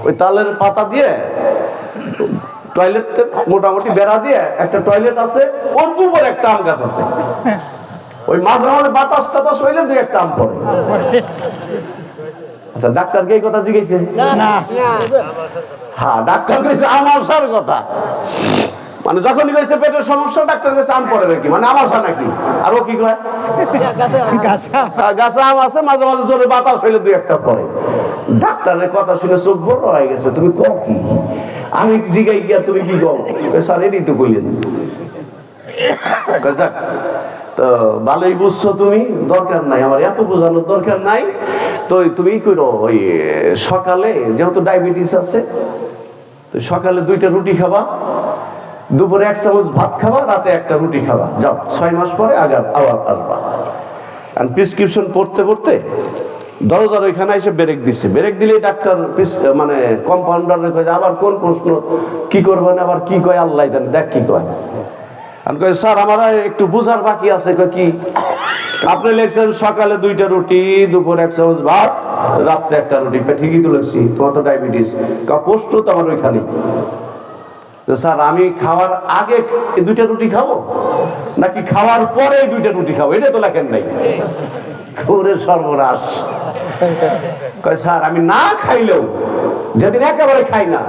Speaker 1: ওই তালের পাতা দিয়ে টয়লেট, মোটামুটি বেড়া দিয়ে একটা টয়লেট আছে, ওর উপর একটা আম গাছ আছে, ওই মাঝে মাঝে বাতাস টাতাস হইলে 2-1টা আম পড়ে। আচ্ছা, ডাক্তারকে এই কথা জিজ্ঞেস? হ্যাঁ, ডাক্তার কইছে আমাশার কথা। মানে যখনই কইছে পেটের সমস্যা, ডাক্তার কইছে আম পড়ে নাকি, মানে আমাশা নাকি। আর ও কি কয়? গাছে আম আছে, মাঝে মাঝে জোরে বাতাস হইলে 2-1টা পড়ে। ডাক্তারের কথা শুনে চোখ বড় হয়ে গেছে। তুমি কও কি? আমি জিগাই গিয়া তুমি কি কও? স্যার এটাই তো কইলেন। তো ভালোই বুঝছো তুমি, দরকার নাই, আমার এত বোঝানোর দরকার নাই। তো তুমি করো, ওই সকালে যেহেতু ডায়াবেটিস আছে, তো সকালে 2টা রুটি খাবা, দুপুরে 1 চামচ ভাত খাবা, রাতে 1টা রুটি খাবা। যাও, 6 মাস পরে আবার আসবা। আর প্রেসক্রিপশন পড়তে পড়তে দরজার ওইখানে এসে ব্রেক দিছে, ব্রেক দিলে ডাক্তার মানে কম্পাউন্ডার কয় আবার কোন প্রশ্ন কি করবেন, আবার কি কয় আল্লাহ জানে, দেখ কি কয়। আমি কই স্যার আমার একটু বুঝার বাকি আছে। কয় কি? আপনি লিখছেন সকালে 2টা রুটি, দুপুরে 1 চামচ ভাত, রাত্রে 1টা রুটি। ঠিকই তো লিখছি, তোমার তো ডায়াবেটিস। প্রশ্ন তো আমার ওইখানে। স্যার আমি খাওয়ার আগে 2টা রুটি খাবো নাকি খাওয়ার পরে 2টা রুটি খাবো, এটা তো লেখেন নাই। ঘুরে সর্বনাশ। কয় স্যার আমি না খাইলেও, যেদিন একেবারে খাই না,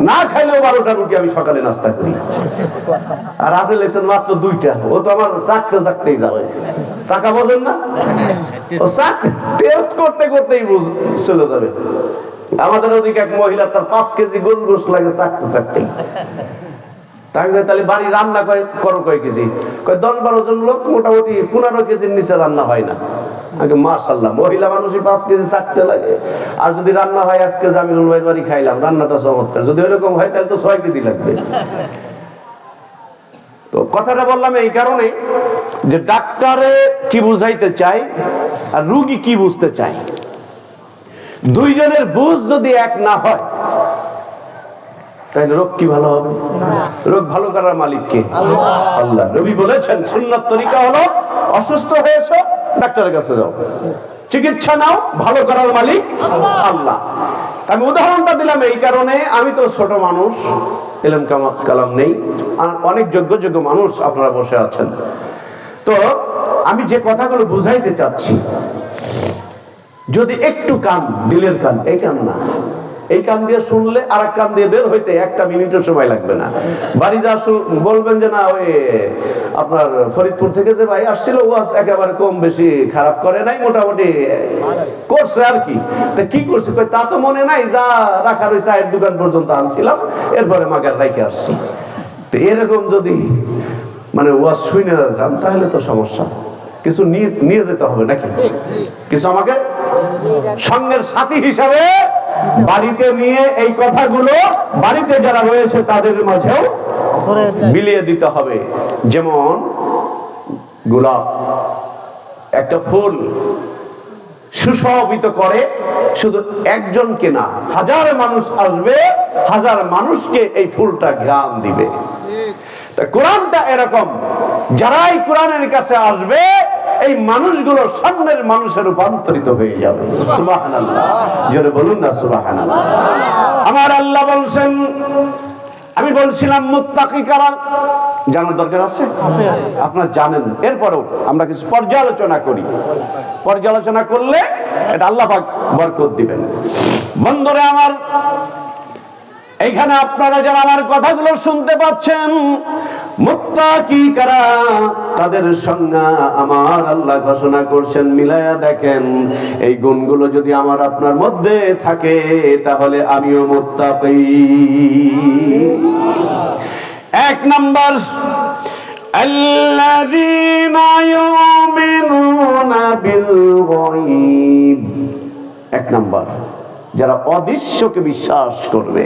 Speaker 1: না খাইলেও 12টা রুটি আমি সকালে নাস্তা করি। আর আপনি লেখছেন মাত্র 2টা। ও তো আমার চাকতে চাকতেই যাবে। চাকা বোঝেন না? ও চাক টেস্ট করতে করতেই চলে যাবে। আমাদের ওদিকে এক মহিলা তার 5 কেজি গরুর গোশত লাগে চাকতে চাকতেই। তাহলে বাড়ি রান্না করো কয় কেজি? কয় 10-12 জন লোক, মোটামুটি 15 কেজির নিচে রান্না হয় না। আগে মাশাআল্লাহ, মহিলা মানুষই 5 কেজি চাকতে লাগে। আর যদি রান্না হয়, আজকে জামিলুল ভাইয়ের বাড়ি খাইলাম, রান্নাটা চমৎকার, যদি এরকম হয় তাহলে তো 6 কেজি লাগবে। তো কথাটা বললাম এই কারণে যে ডাক্তারে কি বুঝাইতে চায় আর রোগী কি বুঝতে চায়, দুইজনের বুঝ যদি এক না হয় তাহলে রোগ কি ভালো হবে? রোগ ভালো করার মালিক কে? আল্লাহ। নবী বলেছেন সুন্নাত তরিকা হলো অসুস্থ হয়েছো ডাক্তারের কাছে যাও, চিকিৎসা নাও, ভালো করার মালিক আল্লাহ। আমি উদাহরণটা দিলাম এই কারণে, আমি তো ছোট মানুষ, এলম কালাম নেই, আর অনেক যোগ্য যোগ্য মানুষ আপনারা বসে আছেন। তো আমি যে কথাগুলো বুঝাইতে চাচ্ছি, যদি একটু কান, দিলের কান, এই কান না, এই কান দিয়ে শুনলে আর এক কান দিয়ে বের হইতে 1টা মিনিটের সময় লাগবে না। বাড়ি যা বলবেন যে না ওই আপনার ফরিদপুর থেকে যে ভাই আসছিল, ওয়াজ একেবারে কম বেশি খারাপ করে নাই, মোটামুটি করছে আর কি। তা কি করছে? কই তা তো মনে নাই, যা রাখার ওই চায়ের দোকান পর্যন্ত আনছিলাম, এরপরে মাগার রাইকে আসছি। তো এরকম যদি মানে ওয়াজ শুনে যান তাহলে তো সমস্যা। কিছু নিয়ে যেতে হবে নাকি? কিছু আমাকে সঙ্গের সাথী হিসাবে বাড়িতে নিয়ে এই কথাগুলো বাড়িতে যারা রয়েছে তাদের মাঝেও বিলিয়ে দিতে হবে। যেমন গোলাপ একটা ফুল সুশোভিত করে শুধু একজনকে না, 1000 মানুষ আসবে, 1000 মানুষকে এই ফুলটা ঘ্রাণ দিবে। তা কোরআনটা এরকম, যারাই কোরআনের কাছে আসবে এই মানুষগুলো সামনের মানুষে রূপান্তরিত হয়ে যাবে। সুবহানাল্লাহ, জোরে বলুন না সুবহানাল্লাহ। আমার আল্লাহ বলছেন, আমি বলছিলাম মুত্তাকি কারা, জানার দরকার আছে? আপনারা জানেন, এরপরেও আমরা কিছু পর্যালোচনা করি। পর্যালোচনা করলে এটা আল্লাহ পাক বরকত দিবেন। বন্ধুরা আমার, এইখানে আপনারা যারা আমার কথাগুলো শুনতে পাচ্ছেন, মুত্তাকি কারা, তাদের সংজ্ঞা আমার আল্লাহ ঘোষণা করছেন। মিলায়া দেখেন, এই গুণগুলো যদি আমার আপনার মধ্যে থাকে তাহলে আমিও মুত্তাকি। 1 নাম্বার, আল্লাযীনা ইউমিনুনা বিল গায়ব। 1 নাম্বার, যারা অদৃশ্যকে বিশ্বাস করবে।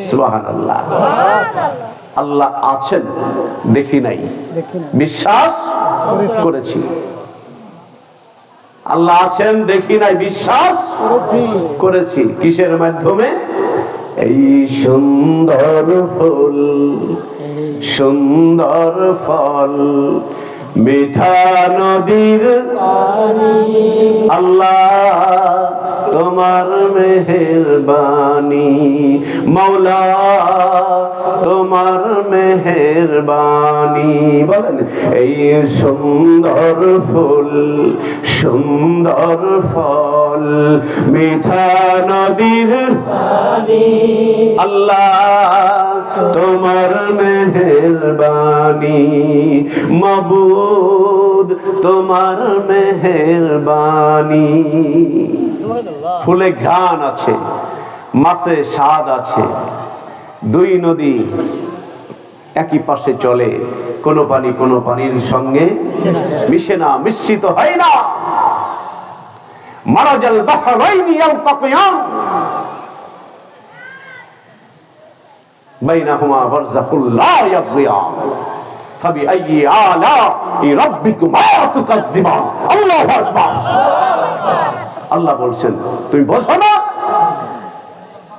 Speaker 1: সুবহানাল্লাহ। আল্লাহ আছেন, দেখি নাই, বিশ্বাস করেছি। আল্লাহ আছেন, দেখি নাই, বিশ্বাস করেছি। কিসের মাধ্যমে? এই সুন্দর ফুল, সুন্দর ফল, মিঠা নদীর আল্লাহ তোমার মেহেরবানি, মৌলা তোমার মেহেরবানি। বলেন, এই সুন্দর ফুল, সুন্দর ফল, মিঠা নদীর আল্লাহ তোমার মেহেরবানি, মাবুদ তোমার মেহেরবানি। ফুলে ঘ্রাণ আছে, মাছে স্বাদ আছে, 2 নদী একই পাশে চলে, কোন পানি কোন পানির সঙ্গে মিশে না, মিশ্রিত হয় না। মারাজাল বাহরাইনি ইয়ালতাকিয়ান বাইনাহুমা বারযাখুল লা ইয়াবগিয়ান ফাবিআইয়ি আলা'i রাব্বিকুমা তুকাযযিবান। আল্লাহু আকবার। আল্লাহ বলছেন তুমি বোঝো না,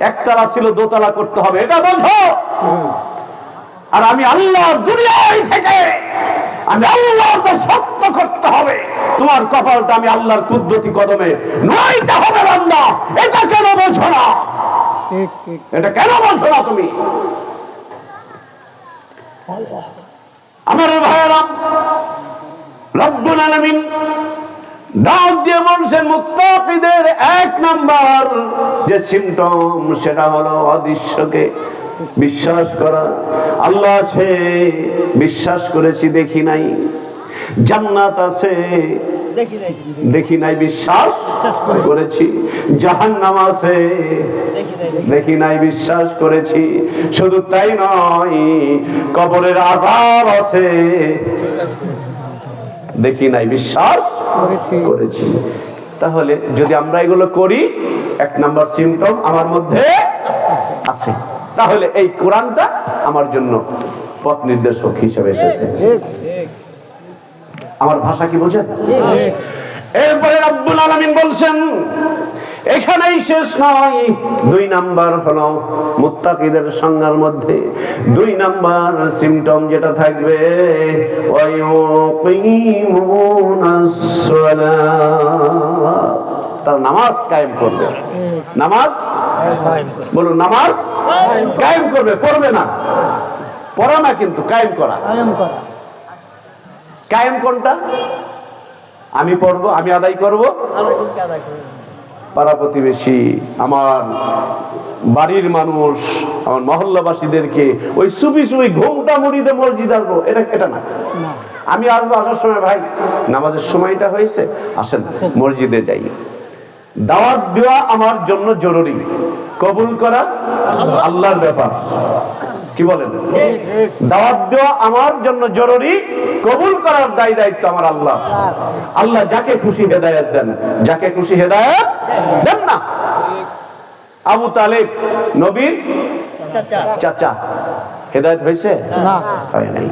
Speaker 1: একতলা ছিল দোতলা করতে হবে, এটা বোঝো। আর আমি আল্লাহর দুনিয়ায় থেকে আমি আল্লাহকে সত্য করতে হবে, তোমার কপালটা আমি আল্লাহর কুদরতি কদমে নয়টা হবে বান্দা। এটা কেন বোঝো না? এটা কেন বোঝো না তুমি? আমার ভাইয়েরা, রব্বুল আলামিন ডাক দিয়ে বলছেন মুত্তাকিদের এক নাম্বার যে সিমটম সেটা হলো অদৃশ্যকে বিশ্বাস করা। আল্লাহ আছে, বিশ্বাস করেছি, দেখি নাই। জান্নাত আছে, দেখি নাই, বিশ্বাস করেছি। জাহান্নাম আছে, দেখি নাই, বিশ্বাস করেছি। শুধু তাই নয়, কবরের আযাব আছে, দেখি নাই, বিশ্বাস করেছি। তাহলে যদি আমরা এগুলো করি, এক নাম্বার সিমটম আমার মধ্যে আছে। তাহলে এই কোরআনটা আমার জন্য পথ নির্দেশক হিসেবে এসেছে। আমার ভাষা কি বোঝেন? এরপরে রব্বুল আলামিন বলছেন এখানেই শেষ নয়, 2 নাম্বার হলো মুত্তাকিদের সংজ্ঞার মধ্যে 2 নাম্বার সিমটম যেটা থাকবে, ওয়ায়ুকিমুনাস সালাত, তার নামাজ কায়েম করবে। নামাজ বলুন, নামাজ কায়েম করবে, পড়বে না, পড়া না, কিন্তু কায়েম করা। কায়েম কোনটা? আমি পড়বো, আমি আদায় করবো, পাড়া প্রতিবেশী, আমার বাড়ির মানুষ, আমার মহল্লাবাসীদেরকে ওই সুফি সুফি ঘুমটা মুড়িতে মসজিদ আসবো, এটা না। আমি আসবো, আসার সময় ভাই নামাজের সময়টা হয়েছে, আসেন মসজিদে যাই। দাওয়াত দেওয়া আমার জন্য জরুরি, কবুল করা আল্লাহর ব্যাপার। কি বলেন? দাওয়াত দেওয়া আমার জন্য জরুরি, কবুল করার দায় দায়িত্ব আমার আল্লাহ। আল্লাহ যাকে খুশি হেদায়েত দেন, যাকে খুশি হেদায়েত দেন না। আবু তালেব নবীর চাচা, হেদায়েত হয়েছে? হয় নাই।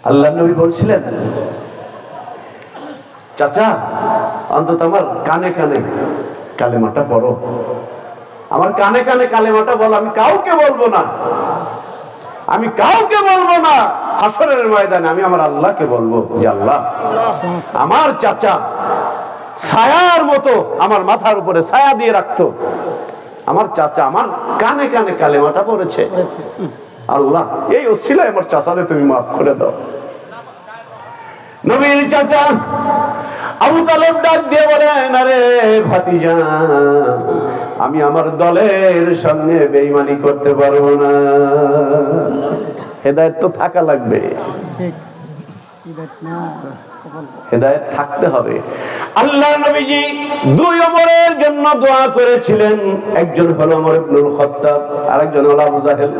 Speaker 1: আল্লাহ নবী বলছিলেন, চাচা অন্তত আমার কানে কানে কালেমাটা পড়ো, আমার কানে কানে কালেমাটা বলো, আমি কাউকে বলবো না, আমি কাউকে বলবো না। হাসরের ময়দানে আমি আমার আল্লাহকে বলবো যে আল্লাহ, আমার চাচা ছায়ার মতো আমার মাথার উপরে ছায়া দিয়ে রাখতো, আমার চাচা আমার কানে কানে কালেমাটা পড়েছে, আল্লাহ এই ওসিলায় আমার চাচারে তুমি মাফ করে দাও। নবীর চাচা আবু তালেব ডাক দিয়ে বলেন, আরে ভাতিজা, আমি আমার দলের সঙ্গে বেঈমানি করতে পারবো না, হেদায়েত তো থাকা লাগবে, হেদায়েত থাকতে হবে। আল্লাহ নবীজি 2 ওমরের জন্য দোয়া করেছিলেন, একজন হলো ওমর ইবনুল খাত্তাব, আরেকজন হলো আবু জাহেল।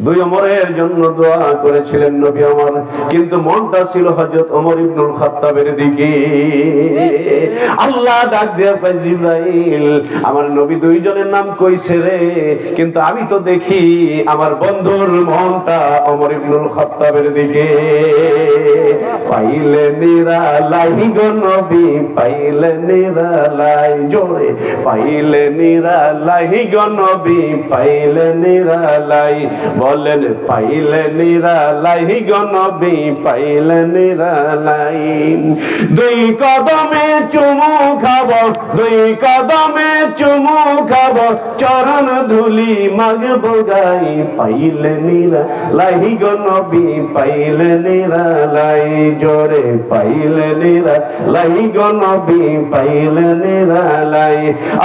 Speaker 1: 2 ওমরের জন্য দোয়া করেছিলেন নবী আমার, কিন্তু মনটা ছিল হযরত ওমর ইবনুল খাত্তাবের দিকে। আল্লাহ ডাক দিয়ে কয়, জিবরাইল আমার নবী 2 জনের নাম কইছে রে, কিন্তু আমি তো দেখি আমার বন্ধুর মনটা ওমর ইবনুল খাত্তাবের দিকে। পাইলে নিরালাই গো নবী, পাইলে নিরালাই, জোরে পাইলে নিরালাই গো নবী, পাইলে নিরালাই, বলেন পাইলে নিরালাই গো নবী, পাইলে নিরালাই। 2 কদমে চুমু খাবো, 2 কদমে চুমু খাবো, চরণ ধুলি মাগবো গাই, পাইলে নিরালাই গো নবী, পাইলে নিরালাই, জোরে পাইলে নিরালাই গো নবী, পাইলে নিরালাই।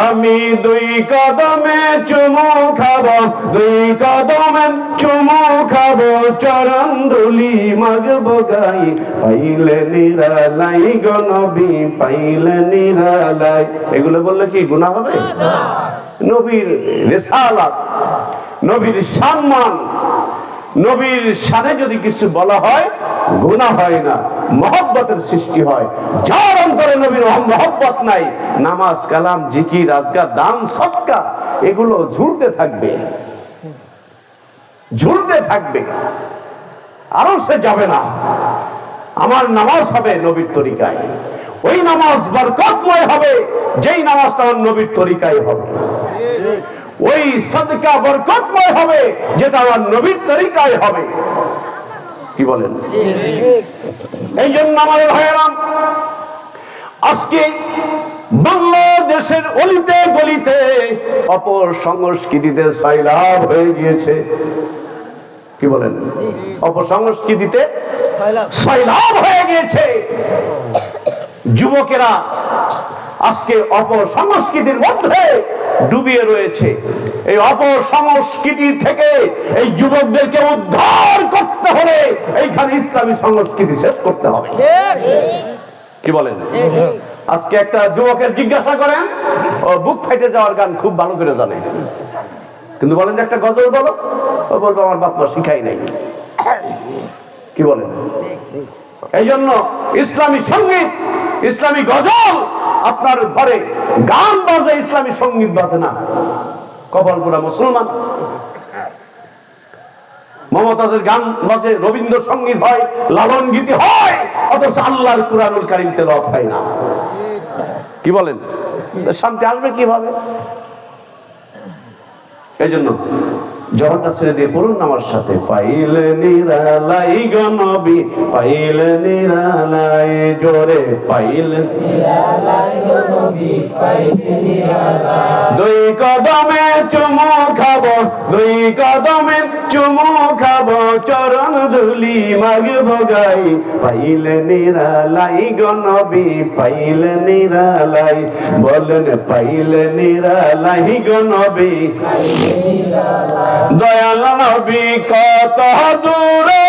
Speaker 1: আমি 2 কদমে চুমু খাবো, 2 কদমে চুমু খাবো, চরণ ধুলি মাগবো গাই, পাইলে নিরালাই গো নবী, পাইলে নিরালাই। এগুলো বললে কি গুনাহ হবে? নবীর রিসালাত, নবীর সম্মান, নবীর শানে যদি কিছু বলা হয় গুনাহ হয় না, মহব্বতের সৃষ্টি হয়। যার অন্তরে নবীর মহব্বত নাই, নামাজ কালাম জিকির আজকার দান সদকা এগুলো ঝুলতে থাকবে, ঝুলতে থাকবে, আরো সে যাবে না। আমার নামাজ হবে নবীর তরিকায়, ওই নামাজ বরকতময় হবে যেই নামাজটা আমার নবীর তরিকায় হবে। ওই সাদকা বরকতময় হবে যেটা আমার নবীর তরিকায় হবে। কি বলেন? এই জন্য আমাদের ভাইয়েরা, আজকে বাংলাদেশের অলিতে গলিতে অপসংস্কৃতিতে সয়লাব হয়ে গিয়েছে। কি বলেন? অপসংস্কৃতিতে সয়লাব হয়ে গিয়েছে। যুবকেরা আজকে অপসংস্কৃতির মধ্যে ডুবিয়ে রয়েছে। এই অপসংস্কৃতি থেকে এই যুবকদেরকে উদ্ধার করতে হলে এইখানে ইসলামী সংস্কৃতি সেট করতে হবে। কি বলেন? আজকে একটা যুবকের জিজ্ঞাসা করেন, ও বুক ফাইটে যাওয়ার গান খুব ভালো করে জানে, কিন্তু বলেন যে একটা গজল বলো, ও বলবো আমার বাপ মা শিখাই নাই। কি বলেন? এই জন্য ইসলামী সঙ্গীত, ইসলামী গজল আপনার ঘরে গান বাজে, ইসলামী সঙ্গীত বাজে না। কপালপুরা মুসলমান, মমতাজের গান বাজে, রবীন্দ্র সঙ্গীত হয়, লালন গীতি হয়, অথচ আল্লাহর কুরআনুল কারীম তেলাওয়াত হয় না। কি বলেন? শান্তি আসবে কিভাবে? এই জন্য জবানটা ছেড়ে দিয়ে পড়ুন আমার সাথে, পাইলে নিরালাই গো নবী, পাইলে নিরালাই, জোরে পাইলে নিরালাই গো নবী, পাইলে নিরালাই। দুই কদমে চুমু খাবো, দুই কদমে চুমু খাবো, চরণ ধুলি মাগবো গাই, পাইলে নিরালাই গো নবী, পাইলে নিরালাই। বলেন পাইলে নিরালাই গো নবী, দয়াল নবী কত দূরে,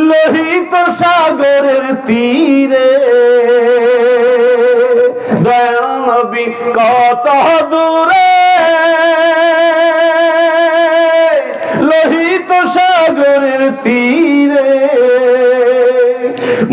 Speaker 1: লোহিত সাগরের তীরে, দয়াল নবী কত দূরে, লোহিত সাগরের তীরে।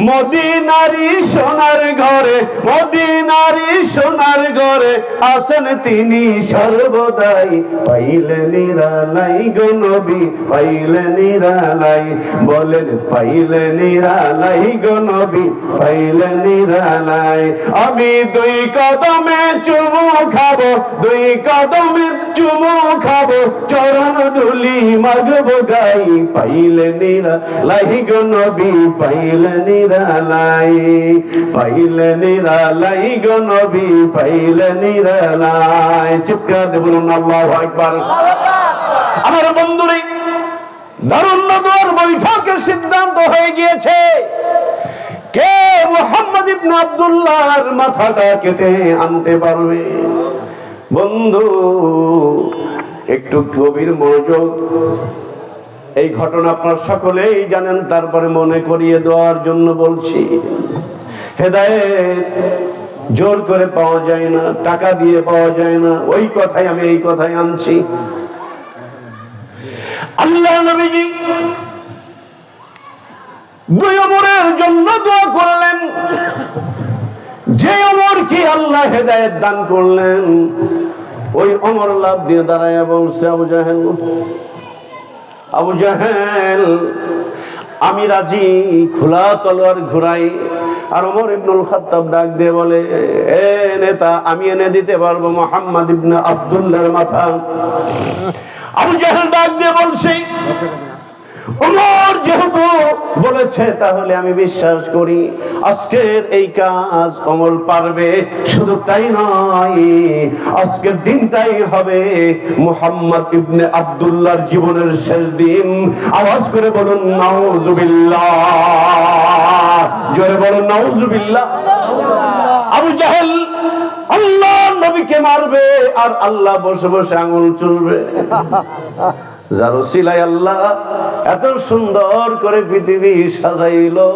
Speaker 1: মদিনারি সোনার ঘরে, মদিনারি সোনার ঘরে আসেন তিনি সর্বদাই, পাইলে নিরালাই গো নবী, পাইলে নিরালাই। বলেন পাইলে নিরালাই গো নবী, পাইলে নিরালাই। আমি দুই কদমে চুমু খাবো, দুই কদমে চুমু খাবো, চরণ ধুলি মাগবো গাই, পাইলে নিরালাই গো নবী, পাইলে নিরালাই, পাইলে নিরালাই গো নবী, পাইলে নিরালাই। চিৎকার দিয়ে বলুন আল্লাহু আকবার। আমার বন্ধুরে, দারুণ নদওয়ার বৈঠকের সিদ্ধান্ত হয়ে গিয়েছে, কে মুহাম্মদ ইবনে আব্দুল্লাহর মাথাটা কেটে আনতে পারবে? বন্ধু একটু গভীর মনোযোগ। এই ঘটনা আপনারা সকলেই জানেন, তারপরে মনে করিয়ে দেওয়ার জন্য বলছি। হেদায়েত জোর করে পাওয়া যায় না, টাকা দিয়ে পাওয়া যায় না, ওই কথাই আমি এই কথাই আনছি। আল্লাহ নবীজি দুই ওমরের জন্য দোয়া করলেন, যে ওমর কি আল্লাহ হেদায়েত দান করলেন, ওই ওমর লাভ দিয়ে দাঁড়ায় বলছে, আবু জাহেল, আবু জাহেল আমি রাজি, খোলা তলোয়ার ঘুরাই। আর ওমর ইবনুল খাত্তাব ডাক দিয়ে বলে, এ নেতা, আমি এনে দিতে পারবো মুহাম্মদ ইবনে আব্দুল্লাহর মাথা। আবু জাহেল ডাক দিয়ে বলছে, ওমর যেহেতু বলেছে তাহলে আমি বিশ্বাস করি আজকের এই কাজ ওমর পারবে। শুধু তাই নয়, আজকের দিনটাই হবে মুহাম্মদ ইবনে আব্দুল্লাহর জীবনের শেষ দিন। আওয়াজ করে বলুন নাউজুবিল্লাহ, জোরে বলুন নাউজুবিল্লাহ। আবু জাহেল আল্লাহ নবীকে মারবে আর আল্লাহ বসে বসে আঙুল চুষবে। যার ওসিলায় আল্লাহ এত সুন্দর করে পৃথিবী সাজাইলো।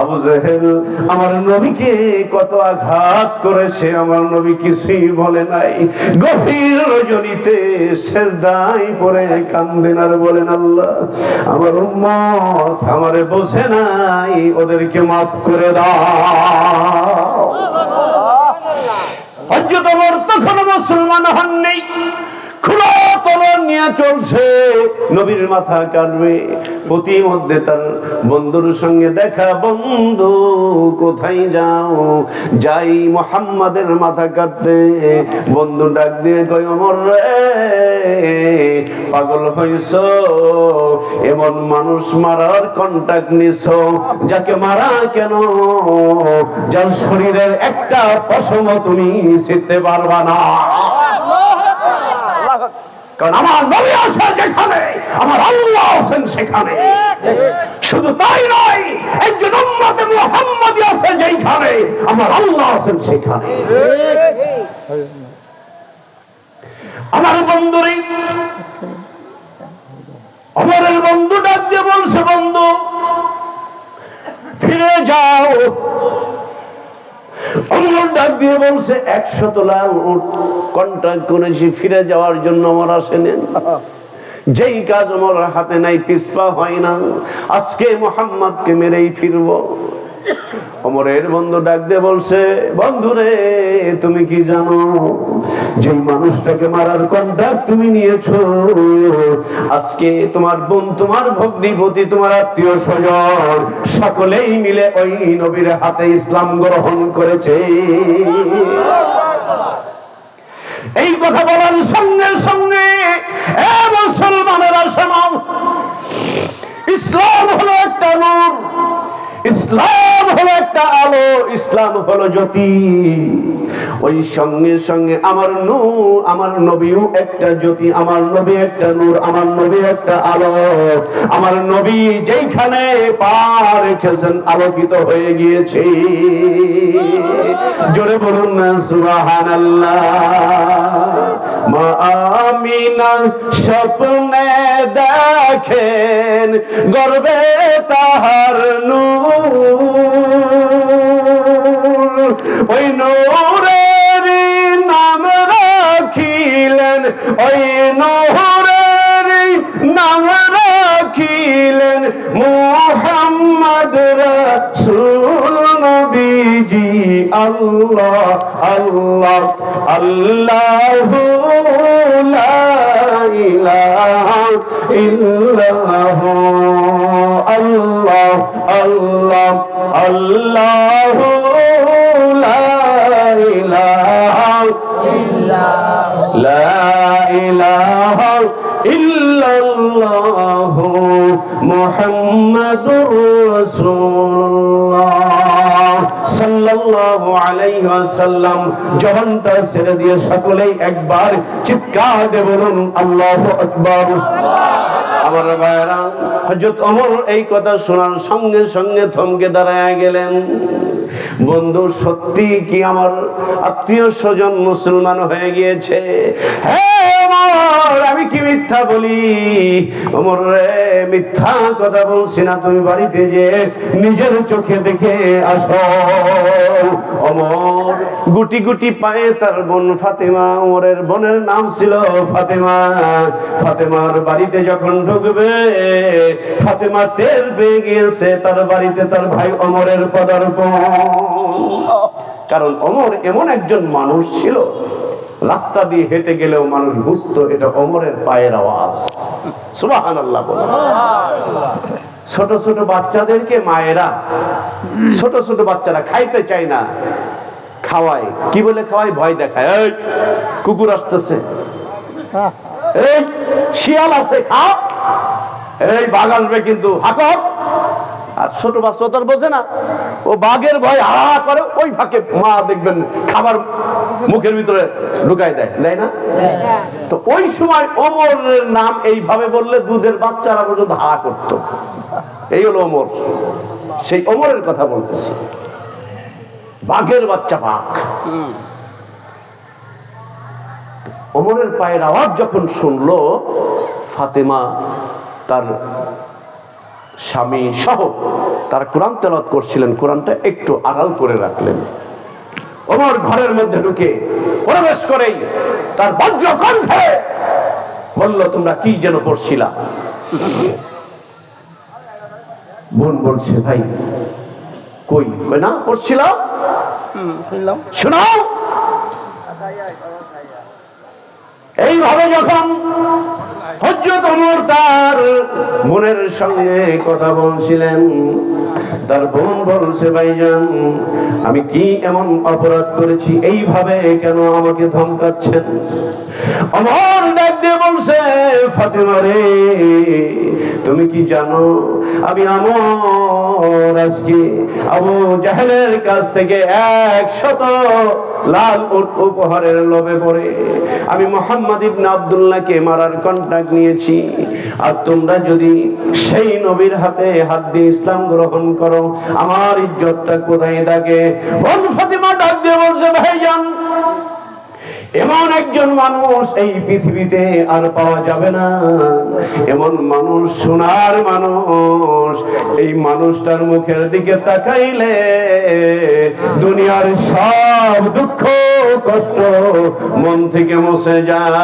Speaker 1: আবু জাহেল আমার নবীকে কত আঘাত করেছে, আমার নবী কিছুই বলে নাই। গভীর রজনীতে সেজদায় পড়ে কান্দেন আর বলেন, আল্লাহ আমার উম্মত আমারে বোঝে নাই, ওদেরকে মাফ করে দাও। হযরত ওমর তখন মুসলমান হননি, খোলা তলোয়ার নিয়ে চলছে, নবীর মাথা কাটবে। প্রতিমধ্যে তার বন্ধুর সঙ্গে দেখা, বন্ধু কোথায় যাও? যাই মুহাম্মাদের মাথা কাটতে। বন্ধু ডাক দিয়ে কই, ওমর রে, পাগল হইছো? এমন মানুষ মারার কন্ট্রাক্ট নিছো, যাকে মারা কেন, যার শরীরের একটা পশম তুমি ছিঁড়তে পারবা না। কারণ আমার নবী আছেন যেখানে, আমার আল্লাহ আছেন সেখানে। শুধু তাই নয়, একজন উম্মতে মুহাম্মাদী আছে যেখানে, আমার আল্লাহ আছেন সেখানে। আমার বন্ধুরে, ওমরের বন্ধু ডাক দিয়ে বলছে, বন্ধু ফিরে যাও। ওমর ডাক দিয়ে বলছে, 100 তোলা উট কন্ট্রাক্ট করেছি, ফিরে যাওয়ার জন্য আমার আসেন। যেই কাজ আমার হাতে নাই, পিছপা হয় না। আজকে মুহাম্মদকে মেরেই ফিরবো। ওমরের বন্ধু ডাক দিয়ে বলছে, বন্ধুরে তুমি কি জানো, যে মানুষটাকে মারার কন্ট্রাক্ট তুমি নিয়েছো, আজকে তোমার বোন, তোমার ভগ্নিপতি, তোমার আত্মীয় স্বজন সকলেই মিলে ওই নবীর হাতে ইসলাম গ্রহণ করেছে। এই কথা বলার সঙ্গে সঙ্গে মুসলমানেরা শোনো, ইসলাম হলো একটা নূর, ইসলাম হলো একটা আলো, ইসলাম হলো জ্যোতি। ওই সঙ্গে সঙ্গে আমার নূর, আমার নবীও একটা জ্যোতি, আমার নবী একটা নূর, আমার নবী একটা আলো। আমার নবী যেখানে পা রেখেছেন আলোকিত হয়ে গিয়েছে। জোরে বলুন না সুবহানাল্লাহ। মা আমিনা স্বপ্নে দেখেন গর্বে তাহার নূর, ওই নূরের নাম রাখিলেন, ওই নূরের নাম রাখিলেন মুহাম্মদ রাসূল নবীজি। আল্লাহ আল্লাহ আল্লাহু লা ইলাহা ইল্লাহু, আল্লাহ আল্লাহ আল্লাহু লা ইলাহা ইল্লাল্লাহ, লা ইলাহা ইল্লাল্লাহু মুহাম্মাদুর রাসূলুল্লাহ সাল্লাল্লাহু আলাইহি ওয়াসাল্লাম। জবানটা ছেড়ে দিয়ে সকলেই একবার চিৎকার দিয়ে বলুন আল্লাহু আকবার। আমার ভাইরা, হযরত ওমর এই কথা শোনার সঙ্গে সঙ্গে থমকে দাঁড়ায় গেলেন। বন্ধু, সত্যি কি আমার আত্মীয় স্বজন মুসলমান হয়ে গিয়েছে? হ্যাঁ ওমর, আমি কি মিথ্যা বলি? ওমর রে, মিথ্যা কথা বলছি না, তুমি বাড়িতে যে নিজের চোখে দেখে আসো। ওমর গুটি গুটি পায়ে তার বোন ফাতেমা, ওমরের বোনের নাম ছিল ফাতেমা। ফাতেমার বাড়িতে যখন ঢুকবে, ফাতেমা টের পেয়ে গিয়েছে তার বাড়িতে তার ভাই ওমরের পদার্পণ। কারণ ওমর এমন একজন মানুষ ছিল, রাস্তা দিয়ে হেঁটে গেলেও মানুষ বুঝতো এটা ওমরের পায়ের আওয়াজ। সুবহানাল্লাহ বলেন। ছোট ছোট বাচ্চাদেরকে মায়েরা, ছোট ছোট বাচ্চারা খাইতে চায় না, খাওয়ায়। কি বলে খাওয়ায়? ভয় দেখায়। এই কুকুর আসতেছে, এই শিয়াল আছে, খাও, এই বাঘ আসবে কিন্তু হাঁকো। আর ছোট বাচ্চা তার বোঝে না, ও বাঘের ভয় হা করে, ওই ফাঁকে মা দেখবেন খাবার মুখের ভিতরে ঢুকাই দেয়, দেয় না? তো ওই সময় ওমরের নাম এইভাবে বললে দুধের বাচ্চারা পর্যন্ত হা করত। এই হলো ওমর, সেই ওমরের কথা বলতেছি। বাঘের বাচ্চা বাঘ। ওমরের পায়ের আওয়াজ যখন শুনলো, ফাতেমা তার স্বামী সহ তারা কোরআন তেলাওয়াত করছিলেন, কোরআনটা একটু আড়াল করে রাখলেন। ওমর ঘরের মধ্যে ঢুকে প্রবেশ করেই তার বজ্র কণ্ঠে বলল, তোমরা কি যেন পড়ছিলা? বোন বলছে, ভাই কই? না পড়ছিলাম, শোনাও। এই এইভাবে যখন হযরত ওমর তার বোনের সঙ্গে কথা বলছিলেন, তার বোন বলছে, ভাইজান আমি কি এমন অপরাধ করেছি, এইভাবে কেন আমাকে ধমকাচ্ছেন? ওমর ডাক দিয়ে বলছে, ফাতেমা রে, তুমি কি জানো আমি আমর আজকে আবু জাহেলের কাছ থেকে 100 লাল উট উপহারের লোভে পড়ে আমি মুহাম্মদ ইবনে আব্দুল্লাহকে মারার কন্ট্রাক্ট নিয়েছি, আর তোমরা যদি সেই নবীর হাতে হাত দিয়ে ইসলাম গ্রহণ করো আমার ইজ্জতটা কোথায় থাকে? বোন ফাতেমা ডাক দিয়ে বলছে, ভাইজান এমন একজন মানুষ এই পৃথিবীতে আর পাওয়া যাবে না, এমন মানুষ, সোনার মানুষ। এই মানুষটার মুখের দিকে তাকাইলে দুনিয়ার সব দুঃখ কষ্ট মন থেকে মুছে যায়।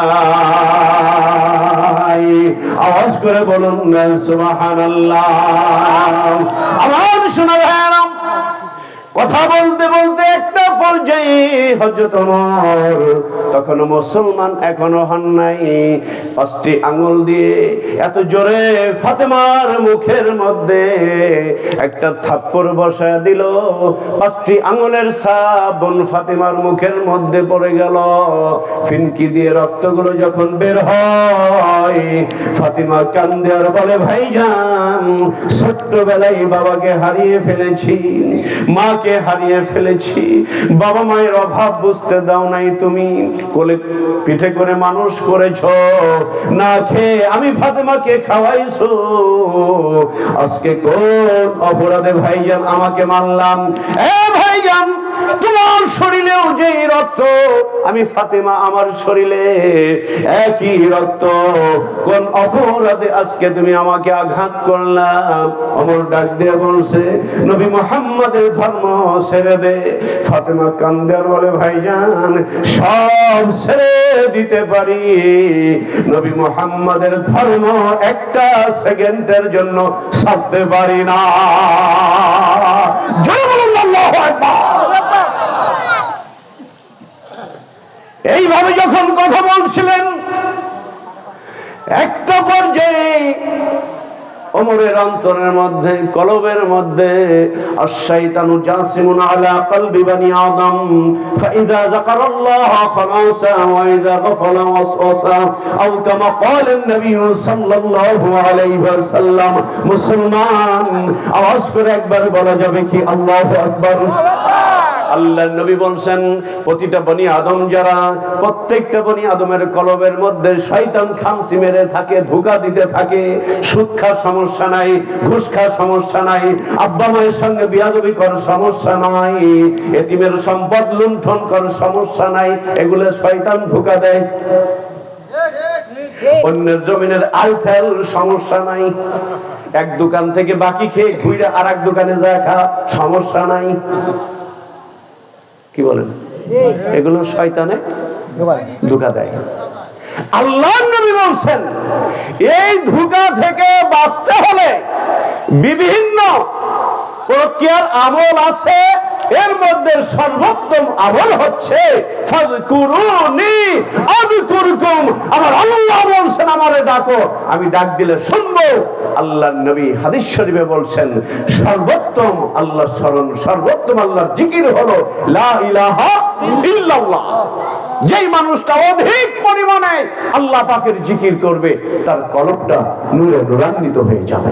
Speaker 1: আওয়াজ করে বলুন না সুবহানাল্লাহ। আমার শোনা ভাইরা, কথা বলতে বলতে একটা পর্যায়ে হযরত ওমর তখনও মুসলমান এখনো হন নাই, 5টি আঙ্গুল দিয়ে এত জোরে ফাতেমার মুখের মধ্যে একটা থাপ্পড় বসায় দিল, 5টি আঙ্গুলের ছাপ বোন ফাতেমার মুখের মধ্যে পড়ে গেল। ফিনকি দিয়ে রক্তগুলো যখন বের হয়, ফাতেমা কান্দে আর বলে, ভাইজান ছোট্টবেলায় বাবাকে হারিয়ে ফেলেছি, মাকে হারিয়ে ফেলেছি, বাবা মায়ের অভাব বুঝতে দাও নাই, তুমি কোলে পিঠে করে মানুষ করেছো, না খেয়ে আমি ফাতেমাকে খাওয়াইছো, আজকে কোন অপরাধে ভাইজান আমাকে মারলাম? এ ভাইজান, তোমার শরীরেও যে রক্ত, আমি ফাতেমা আমার শরীরে একই রক্ত, কোন অপরাধে আজকে তুমি আমাকে আঘাত করলাম? ওমর ডাক দিয়ে বলছে, নবী মুহাম্মদের ধর্ম ছেড়ে দে। ফাতেমা কান্দে আর বলে, ভাইজান সব ছেড়ে দিতে পারি, নবী মুহাম্মদের ধর্ম একটা সেকেন্ডের জন্য ছাড়তে পারি না। জোরে বলুন আল্লাহু আকবার। এইভাবে যখন কথা বলছিলেন, একটা পর্যায়ে ওমরের অন্তরের মধ্যে, কলবের মধ্যে আশ-শাইতানু জাসিমুন আলা কলবি বানি আদম ফাইযা যাকারাল্লাহ খালাসা ওয়া ইযা গাফালা ওয়াসওয়াসা আও কামা ক্বালা নবী সাল্লাল্লাহু আলাইহি ওয়াসাল্লাম। মুসলমান আওয়াজ করে একবার বলা যাবে কি আল্লাহু আকবার? আল্লাহর নবী বলছেন, প্রতিটা বনি আদম যারা, প্রত্যেকটা বনি আদমের কলবের মধ্যে শয়তান খামচি মেরে থাকে, ধোঁকা দিতে থাকে। সুদ খাওয়ার সমস্যা নাই, ঘুষ খাওয়ার সমস্যা নাই, আব্বা মায়ের সঙ্গে বিয়াদবি করার সমস্যা নাই, এতিমের সম্পদ লুণ্ঠন করার সমস্যা নাই, এগুলো শয়তান ধোঁকা দেয়। অন্যের জমিনের আলফেল সমস্যা নাই, এক দোকান থেকে বাকি খেয়ে ঘুরে আর এক দোকানে যায় খাওয়া সমস্যা নাই। কি বলেন? এগুলো শয়তানে ধোঁকা দেয়। আল্লাহর নবী বলছেন, এই ধোঁকা থেকে বাঁচতে হলে বিভিন্ন প্রক্রিয়ার আমল আছে, এর মধ্যে সর্বোত্তম আমল হচ্ছে ফাযকুরুনি আযকুরকুম। আমার আল্লাহ বলছেন, আমারে ডাকো, আমি ডাক দিলে শুনবো। আল্লাহর নবী হাদিস শরীফে বলছেন, সর্বোত্তম আল্লাহর স্মরণ, সর্বোত্তম আল্লাহর জিকির হলো লা ইলাহা ইল্লাল্লাহ। যেই মানুষটা অধিক পরিমাণে আল্লাহ পাকের জিকির করবে, তার কলবটা নূরে নূরান্বিত হয়ে যাবে।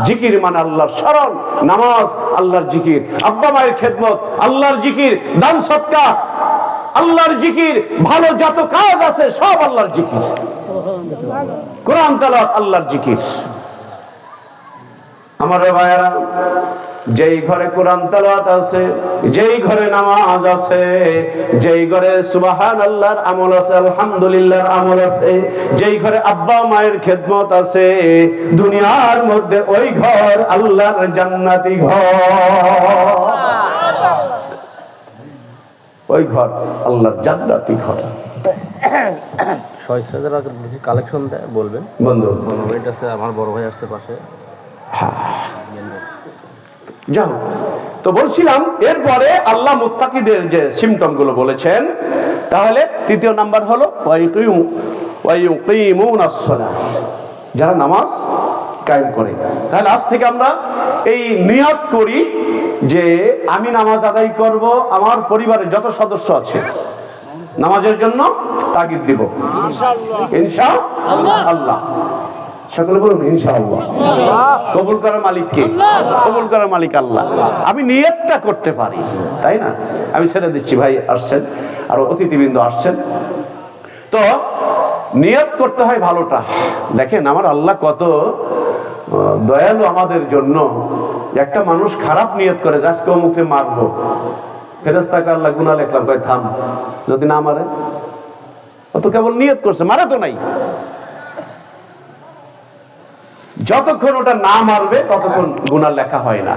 Speaker 1: জিকির মানে আল্লাহর স্মরণ, নামাজ আল্লাহর জিকির, আব্বা মায়ের খেদমত আল্লাহর জিকির, দান সদকা আল্লাহর জিকির, ভালো যত কাজ আছে সব আল্লাহর জিকির, কোরআন তেলাওয়াত আল্লাহর জিকির। আমার ভাইয়েরা, যেই ঘরে কোরআন তেলাওয়াত আছে, যেই ঘরে নামাজ আছে, যেই ঘরে সুবহানাল্লাহর আমল আছে, আলহামদুলিল্লাহর আমল আছে, যেই ঘরে আব্বা মায়ের খেদমত আছে, দুনিয়ার মধ্যে ওই ঘর আল্লাহর জান্নাতি ঘর। ওই ঘর আল্লাহর জান্নাতি ঘর।
Speaker 2: কালেকশন দেয় বলবেন
Speaker 1: বন্ধু,
Speaker 2: আমার বড় ভাই আসছে পাশে।
Speaker 1: যাও তো বলছিলাম, এরপরে আল্লাহ মুত্তাকিদের যে সিমটম গুলো বলেছেন, তাহলে তৃতীয় নাম্বার হলো ওয়ায়ুকিমুনাস সালাহ, যারা নামাজ কায়েম করে। তাহলে আজ থেকে আমরা এই নিয়ত করি যে আমি নামাজ আদায় করব, আমার পরিবারের যত সদস্য আছে নামাজের জন্য তাগিদ দিব ইনশাআল্লাহ। সকলে বলুন ইনশাআল্লাহ। কবুল করার মালিক কে? কবুল করার মালিক আল্লাহ। আমি নিয়তটা করতে পারি, তাই না? আমি ছেড়ে দিচ্ছি, ভাই আসছেন, আর অতিথিবৃন্দ আসছেন। তো নিয়ত করতে হয় ভালোটা। দেখেন আমার আল্লাহ কত দয়ালু আমাদের জন্য। একটা মানুষ খারাপ নিয়ত করে, আজকে মুখে মারবো, ফেরেশতাকে আল্লাহ গুনাহ লিখলাম, কয় থাম, যদি না মারে। ও তো কেবল নিয়ত করছে, মারা তো নাই। যতক্ষণ ওটা না মারবে ততক্ষণ গুনাহ লেখা হয় না।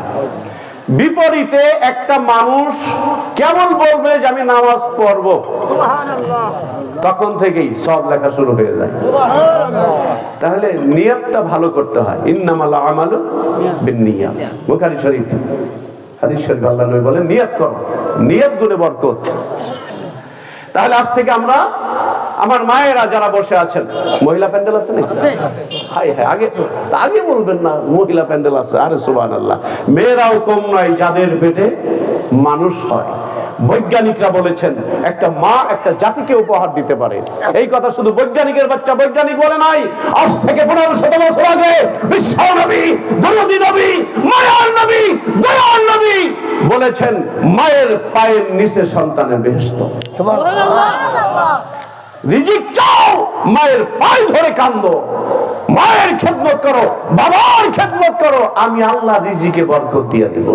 Speaker 1: বিপরীতে একটা মানুষ কেবল বলবে যে আমি নামাজ পড়বো, তখন থেকেই সব লেখা শুরু হয়ে যায়। তাহলে নিয়তটা ভালো করতে হয়। ইন্নামাল আমালু বিন্নিয়াত, বুখারী শরীফ হাদিস শরীফ আল্লাহ নবী বলেন নিয়ত করো, নিয়ত গুণে বরকত। তাহলে আজ থেকে আমরা, আমার মায়েরা যারা বসে আছেন, মহিলা প্যান্ডেল আছে নাকি? হাই হ্যাঁ, আগে বলবেন না মহিলা প্যান্ডেল আছে। আরে সুবহানাল্লাহ, মেয়েরাও কম নয় যাদের পেটে মানুষ হয়। বৈজ্ঞানিকরা বলেছেন একটা মা একটা জাতিকে উপহার দিতে পারে। এই কথা শুধু বৈজ্ঞানিকের বাচ্চা বৈজ্ঞানিক বলে নাই। আজ থেকে 1500 বছর আগে বিশ্ব নবী, দরদী নবী, মায়ার নবী, দয়ার নবী বলেছেন মায়ের পায়ের নিচে সন্তানের বেহেশত। রিজিক চাও, মায়ের পায়ে ধরে কান্দো, মায়ের খেদমত করো, বাবার খেদমত করো, আমি আল্লাহ রিজিকে বরকত দিয়ে দেব।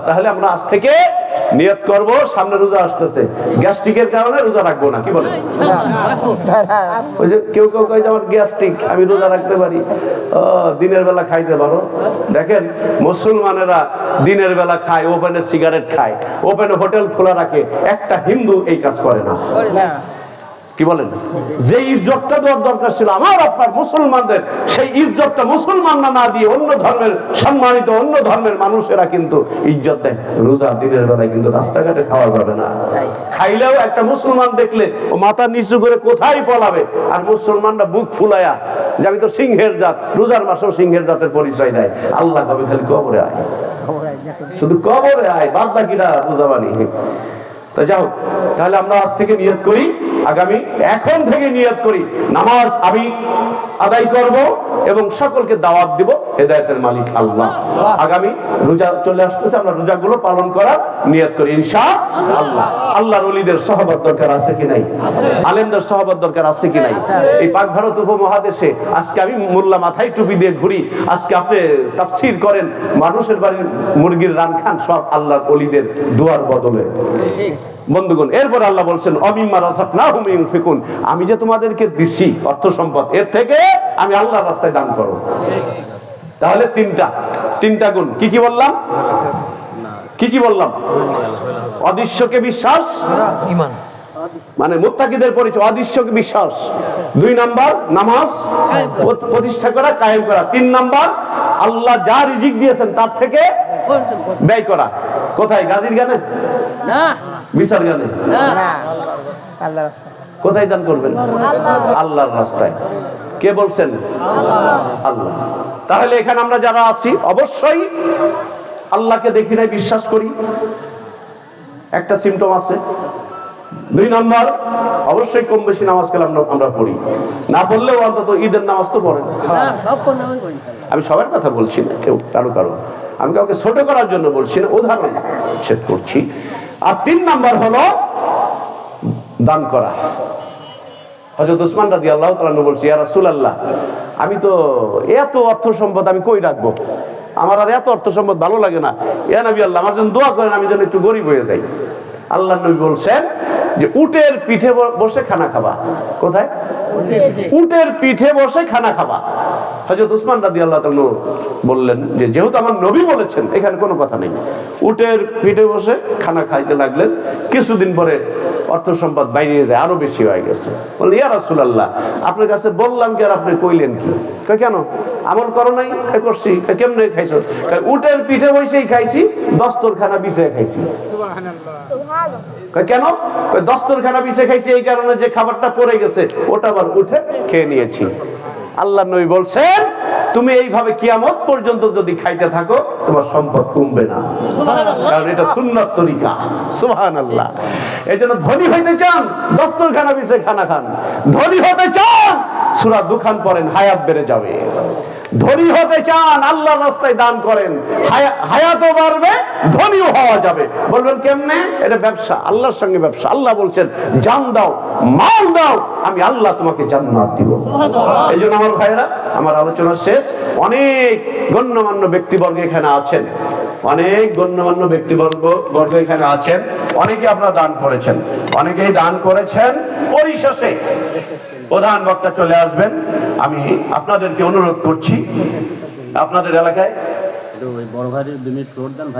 Speaker 1: তাহলে আমরা আজ থেকে নিয়ত করব, সামনে রোজা আসতেছে, গ্যাস্ট্রিকের কারণে রোজা রাখবো না। কি বলে? ওই যে কেউ কেউ কয় যে আমার গ্যাস্ট্রিক, আমি রোজা রাখতে পারি। দিনের বেলা খাইতে পারো। দেখেন মুসলমানেরা দিনের বেলা খায়, ওপেনে সিগারেট খায়, ওপেনে হোটেল খোলা রাখে। একটা হিন্দু এই কাজ করে না। কি বলেন? যে ইজ্জতটা দেওয়ার দরকার ছিল আমার আপনার মুসলমানদের, সেই ইজ্জতটা মুসলমানরা না দিয়ে অন্য ধর্মের সম্মানিত অন্য ধর্মের মানুষেরা কিন্তু ইজ্জত দেয়। রোজা দিনের বেলায় কিন্তু রাস্তাঘাটে খাওয়া যাবে না। খাইলেও একটা মুসলমান দেখলে ও মাথা নিচু করে কোথায় পলাবে, আর মুসলমানরা বুক ফুলায়া যে আমি তো সিংহের জাত, রোজার মাসেও সিংহের জাতের পরিচয় দেয়। আল্লাহ কবে খালি কবরে আয়, শুধু কবরে আয়, বাদ বাকিরা বুঝাবানি। তো যাও, তাহলে আমরা আজ থেকে নিয়ত করি, আগামী এখন থেকে নিয়ত করি নামাজ আমি আদায় করব এবং সকলকে দাওয়াত দিব। হেদায়েতের মালিক আল্লাহ। আগামী রোজা চলে আসতেছে, আমরা রোজাগুলো পালন করার নিয়ত করি ইনশাআল্লাহ। আল্লাহর ওলিদের সহবত দরকার আছে কি নাই? আলেমদের সহবত দরকার আছে কি নাই? এই পাক ভারত উপমহাদেশে আজকে আমি মোল্লা মাথায় টুপি দিয়ে ঘুরি, আজকে আপনি তাফসীর করেন, মানুষের বাড়ির মুরগির রান খান, সব আল্লাহর ওলিদের দুয়ার বদলে। বন্ধুগণ, এরপর আল্লাহ বলছেন অমিম্মা রাযাকনাহুম ইউনফিকুন, আমি যে তোমাদেরকে দিছি অর্থ সম্পদ, এর থেকে আমি আল্লাহর রাস্তায় দান করো। তাহলে তিনটা গুণ কি কি বললাম? কি বললাম? অদৃশ্যকে বিশ্বাস, ঈমান, মানে মুত্তাকিদের পরিচয় অদৃশ্যকে বিশ্বাস। 2 নাম্বার নামাজ প্রতিষ্ঠা করা, কায়েম করা। 3 নাম্বার আল্লাহ যা রিজিক দিয়েছেন তার থেকে ব্যয় করা। কোথায়? গাজীর গানে না, বিচার গানে না, আল্লাহ। কোথায় দান করবেন? আল্লাহর রাস্তায়। কে বলছেন? আল্লাহ। তাহলে এখানে আমরা যারা আছি অবশ্যই আল্লাহকে দেখি নাই, বিশ্বাস করি, একটা সিমটম আছে। 2 নাম্বার অবশ্যই কম বেশি নামাজ কালাম আমরা পড়ি, না পড়লেও অন্তত ঈদের নামাজ তো পড়েন। আমি সবার কথা বলছি না, কেউ কারো আমি কাউকে ছোট করার জন্য বলছি না, উদাহরণ সেট করছি। আর 3 নাম্বার হলো দান করা। হযরত ওসমান রাদিয়াল্লাহু তাআলা আনহু বলছে, ইয়া রাসূলুল্লাহ, আমি তো এত অর্থ সম্পদ আমি কই রাখবো, আমার আর এত অর্থ সম্পদ ভালো লাগে না, ইয়া নবী আল্লাহ আমার জন্য দোয়া করেন, আমি যেন একটু গরিব হয়ে যাই। আল্লাহ নবী বলছেন যে উটের পিঠে বসে খানা খাবা। কোথায়? উটের পিঠে বসে খানা খাবা। হযরত উসমান রাদিয়াল্লাহু তাআলা বললেন যে যেহেতু আমার নবী বলেছেন এখানে কোনো কথা নেই, উটের পিঠে বসে খানা খাইতে লাগলেন। কিছুদিন পরে অর্থ সম্পদ বাইরে যায়, আরো বেশি হয়ে গেছে। বললেন ইয়া রাসূলুল্লাহ, আপনার কাছে বললাম কি আর আপনি কইলেন কি? কয় কেন, আমল করো নাই? কয় করছি। কয় কেমনে খাইছো? কয় উটের পিঠে বসেই খাইছি, দস্তরখানা বিছিয়ে খাইছি। কয় কেন? কয় দস্তরখানা বিছিয়ে খাইছি এই কারণে যে খাবারটা পড়ে গেছে ওটা আবার উঠে খেয়ে নিয়েছি। আল্লাহর নবী বলছেন তুমি এইভাবে কিয়ামত পর্যন্ত যদি খাইতে থাকো তোমার সম্পদ কমবে না, কারণ এটা সুন্নাত তরিকা। সুবহানাল্লাহ। এইজন্য ধনী হইতে চান দস্তরখানা বিছিয়ে খানা খান, ধনী হতে চান সূরা দুখান পড়েন, হায়াত বেড়ে যাবে। ধনী হতে চান আল্লাহর রাস্তায় দান করেন, হায়াতও বাড়বে, ধনীও হওয়া যাবে। বলবেন কেমনে? এটা ব্যবসা, আল্লাহর সঙ্গে ব্যবসা। আল্লাহ বলছেন জান দাও, মাল দাও, আমি আল্লাহ তোমাকে জান্নাত দিব। এই জন্য আমার ভাইরা, আমার আলোচনা শেষ। অনেক গণ্যমান্য ব্যক্তিবর্গ এখানে আছেন, অনেক গণ্যমান্য ব্যক্তিবর্গ এখানে আছেন। অনেকে আপনারা দান করেছেন, অনেকেই দান করেছেন। পরিশেষে প্রধান বক্তা চলে আসবেন। আমি আপনাদেরকে অনুরোধ করছি আপনাদের এলাকায়
Speaker 2: বড় ভাইয়ের 2 মিনিট ফ্লোর দেন।